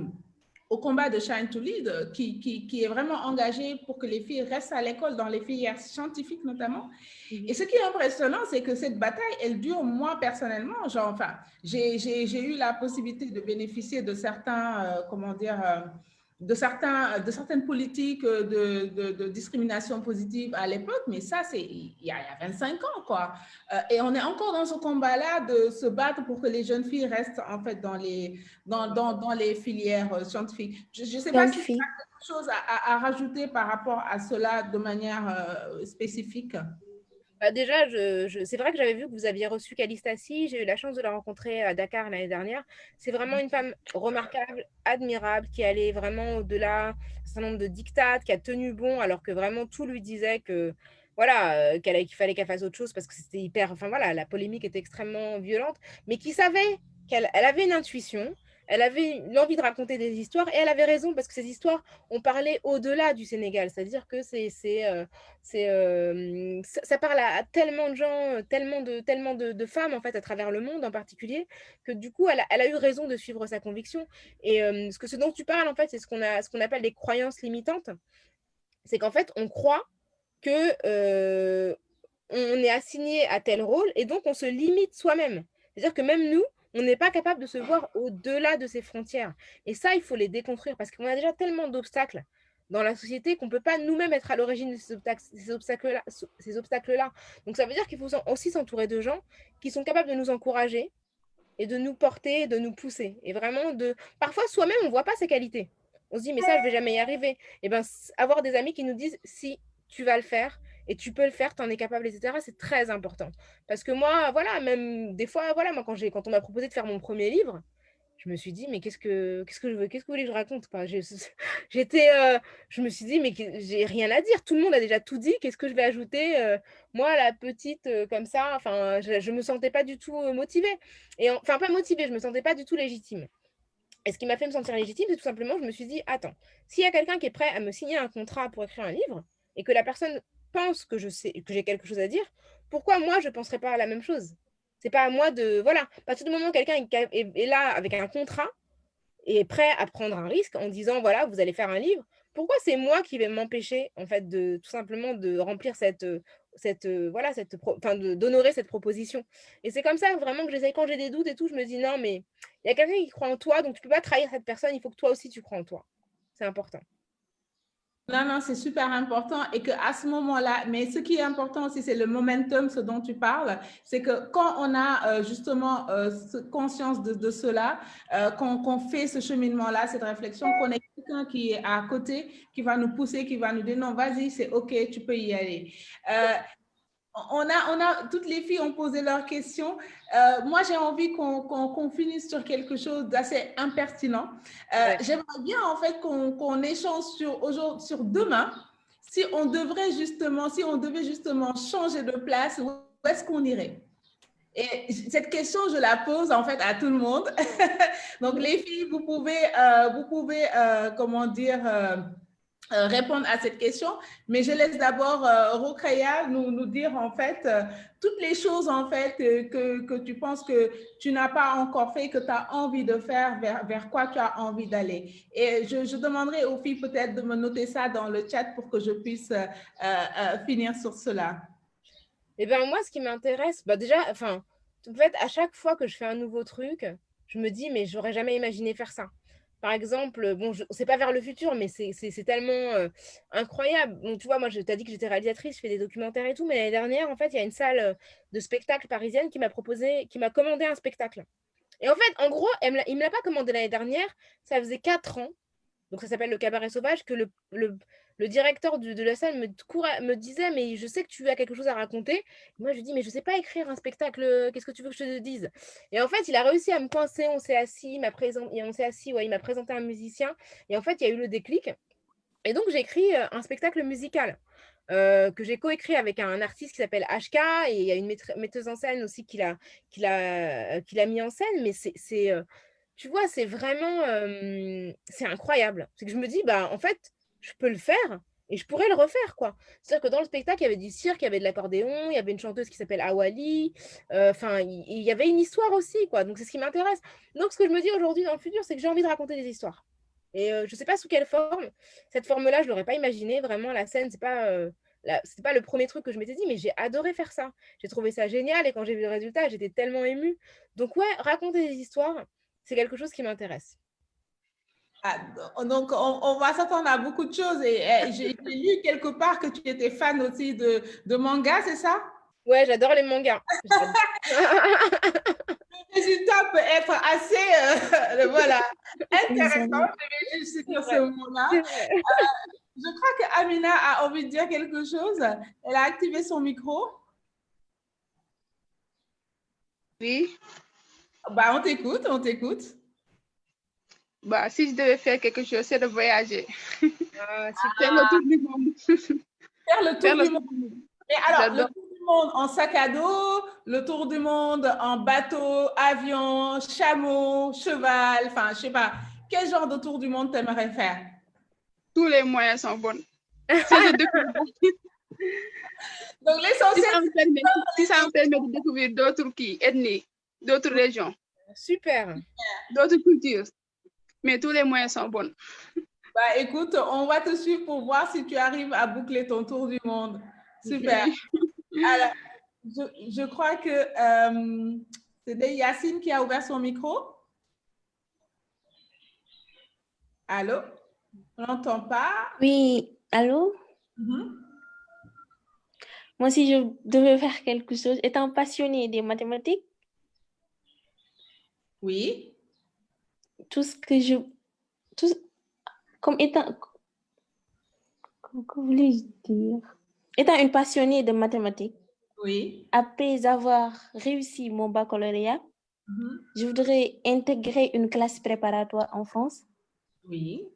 [SPEAKER 1] au combat de Shine to Lead, qui est vraiment engagé pour que les filles restent à l'école, dans les filières scientifiques notamment. Et ce qui est impressionnant, c'est que cette bataille, elle dure, moi, personnellement, genre, enfin, j'ai eu la possibilité de bénéficier de certains, comment dire, de certaines politiques de discrimination positive à l'époque, mais ça, c'est il y a 25 ans, quoi. Et on est encore dans ce combat-là de se battre pour que les jeunes filles restent, en fait, dans les filières scientifiques. Je ne sais pas si tu as quelque chose à rajouter par rapport à cela de manière spécifique.
[SPEAKER 2] Bah déjà, c'est vrai que j'avais vu que vous aviez reçu Calistassi. J'ai eu la chance de la rencontrer à Dakar l'année dernière. C'est vraiment une femme remarquable, admirable, qui allait vraiment au-delà d'un certain nombre de dictates, qui a tenu bon, alors que vraiment tout lui disait que voilà, qu'il fallait qu'elle fasse autre chose parce que c'était hyper. Enfin voilà, la polémique était extrêmement violente, mais qui savait qu'elle avait une intuition. Elle avait l'envie de raconter des histoires et elle avait raison parce que ces histoires ont parlé au-delà du Sénégal. C'est-à-dire que ça parle à tellement de gens, tellement de femmes en fait à travers le monde en particulier, que du coup elle a eu raison de suivre sa conviction. Et ce dont tu parles en fait, c'est ce qu'on appelle les croyances limitantes. C'est qu'en fait on croit que on est assigné à tel rôle et donc on se limite soi-même. C'est-à-dire que même nous, on n'est pas capable de se voir au-delà de ces frontières. Et ça, il faut les déconstruire parce qu'on a déjà tellement d'obstacles dans la société qu'on ne peut pas nous-mêmes être à l'origine de ces obstacles-là. Donc ça veut dire qu'il faut aussi s'entourer de gens qui sont capables de nous encourager et de nous porter, de nous pousser. Et vraiment, parfois, soi-même, on ne voit pas ses qualités. On se dit, mais ça, je ne vais jamais y arriver. Et bien, avoir des amis qui nous disent, si tu vas le faire, et tu peux le faire, tu en es capable, etc. C'est très important. Parce que moi, voilà, même des fois, voilà, moi, quand on m'a proposé de faire mon premier livre, je me suis dit, mais qu'est-ce que vous voulez que je raconte, quoi. Je me suis dit, mais j'ai rien à dire. Tout le monde a déjà tout dit. Qu'est-ce que je vais ajouter moi, la petite, comme ça, enfin, je me sentais pas du tout motivée. Enfin, pas motivée, je me sentais pas du tout légitime. Et ce qui m'a fait me sentir légitime, c'est tout simplement, je me suis dit, attends, s'il y a quelqu'un qui est prêt à me signer un contrat pour écrire un livre, et que la personne pense que j'ai quelque chose à dire, pourquoi moi, je ne penserais pas à la même chose? C'est pas à moi de... Voilà, à partir du moment où quelqu'un est là avec un contrat, et est prêt à prendre un risque en disant, voilà, vous allez faire un livre, pourquoi c'est moi qui vais m'empêcher, en fait, de tout simplement de remplir d'honorer cette proposition. Et c'est comme ça vraiment que j'essaie, quand j'ai des doutes et tout, je me dis, non, mais il y a quelqu'un qui croit en toi, donc tu ne peux pas trahir cette personne, il faut que toi aussi tu crois en toi. C'est important.
[SPEAKER 1] Non, c'est super important et qu'à ce moment-là, mais ce qui est important aussi, c'est le momentum, ce dont tu parles, c'est que quand on a justement conscience de cela, qu'on fait ce cheminement-là, cette réflexion, qu'on ait quelqu'un qui est à côté, qui va nous pousser, qui va nous dire non, vas-y, c'est OK, tu peux y aller. Toutes les filles ont posé leurs questions. Moi, j'ai envie qu'on finisse sur quelque chose d'assez impertinent. J'aimerais bien, en fait, qu'on échange sur demain, si on devait justement changer de place, où est-ce qu'on irait? Et cette question, je la pose, en fait, à tout le monde. Donc, les filles, vous pouvez comment dire... répondre à cette question, mais je laisse d'abord Rokhaya nous dire en fait toutes les choses en fait que tu penses que tu n'as pas encore fait, que tu as envie de faire, vers quoi tu as envie d'aller. Et je demanderai aux filles peut-être de me noter ça dans le chat pour que je puisse finir sur cela.
[SPEAKER 2] Eh bien, moi, ce qui m'intéresse, déjà, enfin, en fait, à chaque fois que je fais un nouveau truc, je me dis, mais j'aurais jamais imaginé faire ça. Par exemple, bon, c'est pas vers le futur, mais c'est tellement incroyable. Donc, tu vois, moi, tu as dit que j'étais réalisatrice, je fais des documentaires et tout, mais l'année dernière, en fait, il y a une salle de spectacle parisienne qui m'a commandé un spectacle. Et en fait, en gros, il ne me l'a pas commandé l'année dernière, ça faisait 4 ans. Donc, ça s'appelle Le Cabaret Sauvage, que le directeur de la salle me disait, mais je sais que tu as quelque chose à raconter. Moi, je lui dis, mais je ne sais pas écrire un spectacle, qu'est-ce que tu veux que je te dise? Et en fait, il a réussi à me coincer, on s'est assis, il m'a présenté un musicien. Et en fait, il y a eu le déclic. Et donc, j'ai écrit un spectacle musical que j'ai coécrit avec un artiste qui s'appelle HK. Et il y a une metteuse en scène aussi qui l'a mis en scène. Mais tu vois, c'est vraiment... c'est incroyable. C'est que je me dis, en fait, je peux le faire et je pourrais le refaire, quoi. C'est-à-dire que dans le spectacle, il y avait du cirque, il y avait de l'accordéon, il y avait une chanteuse qui s'appelle Awali. Enfin, il y avait une histoire aussi, quoi. Donc, c'est ce qui m'intéresse. Donc, ce que je me dis aujourd'hui dans le futur, c'est que j'ai envie de raconter des histoires. Et je ne sais pas sous quelle forme. Cette forme-là, je ne l'aurais pas imaginée. Vraiment, la scène, c'était pas le premier truc que je m'étais dit, mais j'ai adoré faire ça. J'ai trouvé ça génial et quand j'ai vu le résultat, j'étais tellement émue. Donc ouais, raconter des histoires, c'est quelque chose qui m'intéresse.
[SPEAKER 1] Ah, donc, on va s'attendre à beaucoup de choses. Et j'ai lu quelque part que tu étais fan aussi de manga, c'est ça?
[SPEAKER 2] Ouais, j'adore les mangas.
[SPEAKER 1] Le résultat peut être assez voilà, intéressant. Je vais juste sur ce mot-là. Je crois qu'Amina a envie de dire quelque chose. Elle a activé son micro.
[SPEAKER 5] Oui.
[SPEAKER 1] Bah, on t'écoute, on t'écoute.
[SPEAKER 5] Bah, si je devais faire quelque chose, c'est de voyager. Faire le tour du monde.
[SPEAKER 1] Faire le tour du monde. Mais alors, le tour du monde en sac à dos, le tour du monde en bateau, avion, chameau, cheval, enfin, je sais pas. Quel genre de tour du monde t'aimerais faire?
[SPEAKER 5] Tous les moyens sont bons.
[SPEAKER 1] Donc, l'essentiel,
[SPEAKER 5] si ça me permet de découvrir d'autres ethnies, d'autres régions.
[SPEAKER 2] Super.
[SPEAKER 5] D'autres cultures. Mais tous les moyens sont bons.
[SPEAKER 1] Bah, écoute, on va te suivre pour voir si tu arrives à boucler ton tour du monde. Super. Alors, je crois que c'était Yacine qui a ouvert son micro. Allô? On n'entend pas?
[SPEAKER 8] Oui, allô? Moi, si je devais faire quelque chose, étant passionnée des mathématiques,
[SPEAKER 1] oui.
[SPEAKER 8] Tout ce que je... comme étant... Comment voulais-je dire? Étant une passionnée de mathématiques,
[SPEAKER 1] oui.
[SPEAKER 8] Après avoir réussi mon baccalauréat, je voudrais intégrer une classe préparatoire en France.
[SPEAKER 1] Oui.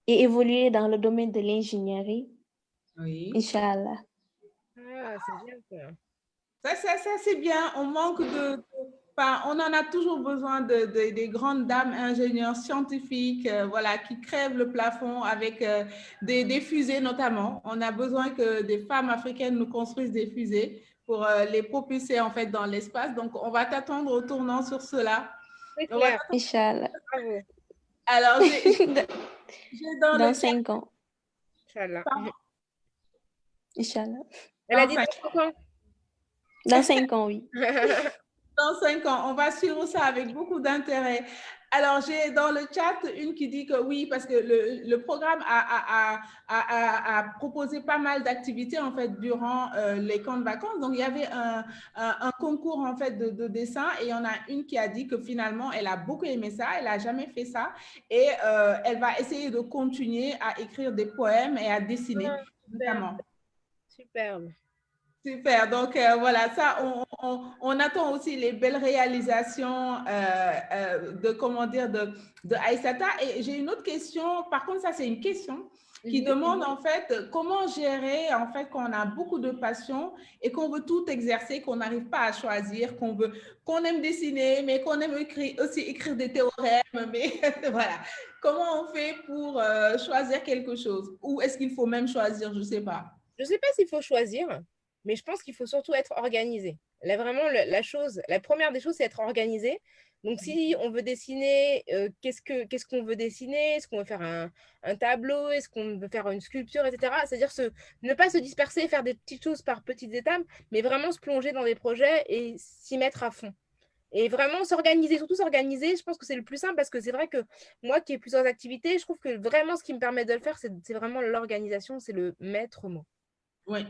[SPEAKER 8] Et évoluer dans le domaine de l'ingénierie.
[SPEAKER 1] Oui.
[SPEAKER 8] Inch'Allah.
[SPEAKER 2] Ah, c'est bien
[SPEAKER 1] ça. Ça, c'est bien. On manque on en a toujours besoin des grandes dames ingénieurs scientifiques, voilà, qui crèvent le plafond avec des fusées notamment. On a besoin que des femmes africaines nous construisent des fusées pour les propulser en fait dans l'espace. Donc, on va t'attendre au tournant sur cela.
[SPEAKER 2] C'est clair.
[SPEAKER 8] Inch'Allah.
[SPEAKER 2] Bravo.
[SPEAKER 1] Alors,
[SPEAKER 8] dans 5 ans.
[SPEAKER 2] Inch'Allah.
[SPEAKER 8] Inch'Allah.
[SPEAKER 2] Elle a dit dans 5 ans.
[SPEAKER 8] Dans 5 ans, oui.
[SPEAKER 1] Dans 5 ans, on va suivre ça avec beaucoup d'intérêt. Alors, j'ai dans le chat une qui dit que oui, parce que le programme a proposé pas mal d'activités en fait durant les camps de vacances. Donc, il y avait un concours en fait de dessin et il y en a une qui a dit que finalement, elle a beaucoup aimé ça, elle n'a jamais fait ça et elle va essayer de continuer à écrire des poèmes et à dessiner notamment.
[SPEAKER 2] Superbe.
[SPEAKER 1] Super, donc voilà, ça, on attend aussi les belles réalisations de Aïssata. Et j'ai une autre question, par contre, ça c'est une question qui demande en fait comment gérer en fait quand on a beaucoup de passion et qu'on veut tout exercer, qu'on n'arrive pas à choisir, qu'on aime dessiner, mais qu'on aime aussi écrire des théorèmes, mais voilà. Comment on fait pour choisir quelque chose? Ou est-ce qu'il faut même choisir, je ne sais pas.
[SPEAKER 2] Je ne sais pas s'il faut choisir. Mais je pense qu'il faut surtout être organisé. Là, vraiment, la première des choses, c'est être organisé. Donc, si on veut dessiner, qu'est-ce qu'on veut dessiner? Est-ce qu'on veut faire un tableau? Est-ce qu'on veut faire une sculpture, etc. C'est-à-dire ne pas se disperser, faire des petites choses par petites étapes, mais vraiment se plonger dans des projets et s'y mettre à fond. Et vraiment s'organiser, surtout s'organiser, je pense que c'est le plus simple parce que c'est vrai que moi qui ai plusieurs activités, je trouve que vraiment ce qui me permet de le faire, c'est vraiment l'organisation, c'est le maître mot.
[SPEAKER 1] Oui.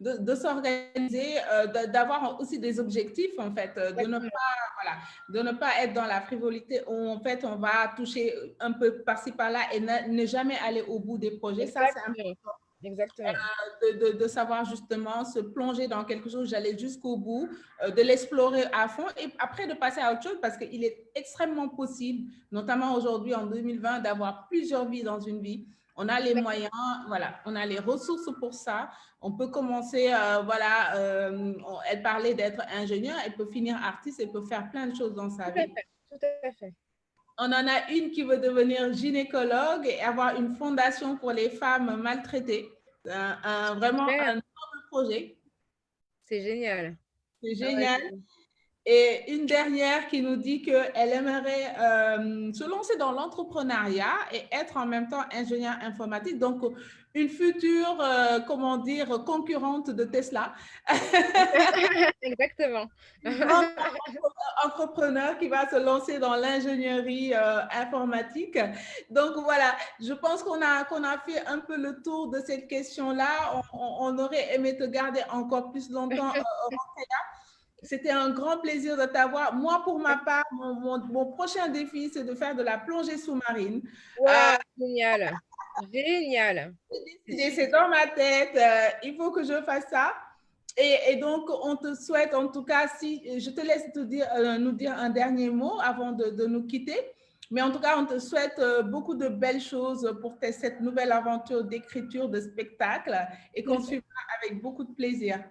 [SPEAKER 1] De s'organiser, d'avoir aussi des objectifs, en fait, de ne pas être dans la frivolité où, en fait, on va toucher un peu par-ci, par-là et ne jamais aller au bout des projets.
[SPEAKER 2] Exactement.
[SPEAKER 1] Ça, c'est important.
[SPEAKER 2] Exactement.
[SPEAKER 1] De savoir justement se plonger dans quelque chose, j'allais jusqu'au bout, de l'explorer à fond et après de passer à autre chose parce qu'il est extrêmement possible, notamment aujourd'hui en 2020, d'avoir plusieurs vies dans une vie. On a les moyens, voilà, on a les ressources pour ça. On peut commencer, elle parlait d'être ingénieure, elle peut finir artiste, elle peut faire plein de choses dans sa vie.
[SPEAKER 2] Tout à fait.
[SPEAKER 1] On en a une qui veut devenir gynécologue et avoir une fondation pour les femmes maltraitées. Vraiment un noble projet.
[SPEAKER 2] C'est génial.
[SPEAKER 1] C'est génial. Et une dernière qui nous dit qu'elle aimerait se lancer dans l'entrepreneuriat et être en même temps ingénieure informatique. Donc, une future, comment dire, concurrente de Tesla.
[SPEAKER 2] Exactement.
[SPEAKER 1] Grand entrepreneur qui va se lancer dans l'ingénierie informatique. Donc, voilà, je pense qu'on a fait un peu le tour de cette question-là. On aurait aimé te garder encore plus longtemps. C'était un grand plaisir de t'avoir. Moi, pour ma part, mon prochain défi, c'est de faire de la plongée sous-marine.
[SPEAKER 2] Wow, génial. Génial.
[SPEAKER 1] C'est dans ma tête. Il faut que je fasse ça. Et donc, on te souhaite, en tout cas, si je te laisse nous dire un dernier mot avant de nous quitter. Mais en tout cas, on te souhaite beaucoup de belles choses pour cette nouvelle aventure d'écriture de spectacle et qu'on suivra avec beaucoup de plaisir.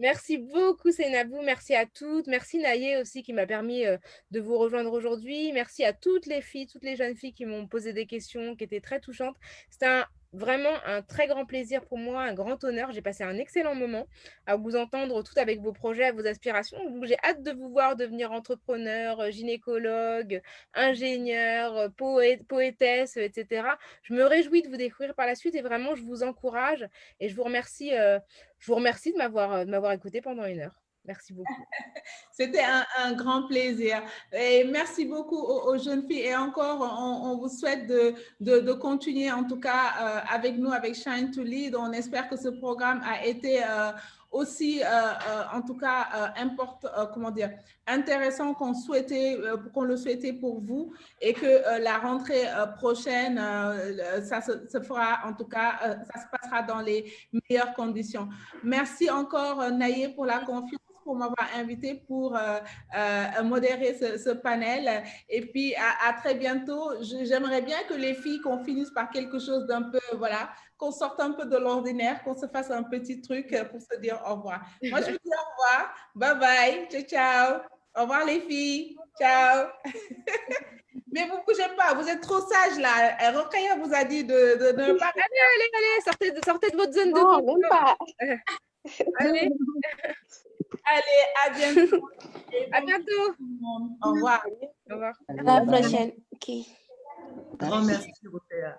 [SPEAKER 2] Merci beaucoup, Seynabou. Merci à toutes. Merci, Naye, aussi, qui m'a permis de vous rejoindre aujourd'hui. Merci à toutes les filles, toutes les jeunes filles qui m'ont posé des questions qui étaient très touchantes. C'était vraiment un très grand plaisir pour moi, un grand honneur. J'ai passé un excellent moment à vous entendre tout avec vos projets, vos aspirations. Donc, j'ai hâte de vous voir devenir entrepreneur, gynécologue, ingénieur, poétesse, etc. Je me réjouis de vous découvrir par la suite et vraiment, je vous encourage et je vous remercie de m'avoir écouté pendant 1 heure. Merci beaucoup.
[SPEAKER 1] C'était un grand plaisir. Et merci beaucoup aux jeunes filles. Et encore, on vous souhaite de continuer, en tout cas, avec nous, avec Shine to Lead. On espère que ce programme a été aussi, en tout cas, intéressant qu'on le souhaitait pour vous et que la rentrée prochaine, ça se fera, en tout cas, ça se passera dans les meilleures conditions. Merci encore, Naye, pour la confiance, pour m'avoir invité pour modérer ce panel. Et puis, à très bientôt. J'aimerais bien que les filles, qu'on finisse par quelque chose d'un peu, voilà, qu'on sorte un peu de l'ordinaire, qu'on se fasse un petit truc pour se dire au revoir. Moi, je vous dis au revoir. Bye bye. Ciao, ciao. Au revoir, les filles. Ciao. Mais vous ne bougez pas, vous êtes trop sages là. Rokhaya vous a dit de ne pas...
[SPEAKER 2] Allez, sortez de votre zone de confort.
[SPEAKER 6] Même pas.
[SPEAKER 2] Allez.
[SPEAKER 1] Allez, à bientôt.
[SPEAKER 2] À bientôt.
[SPEAKER 1] Au revoir.
[SPEAKER 2] Au revoir.
[SPEAKER 8] À la prochaine. Okay.
[SPEAKER 9] Grand merci, Rokhaya.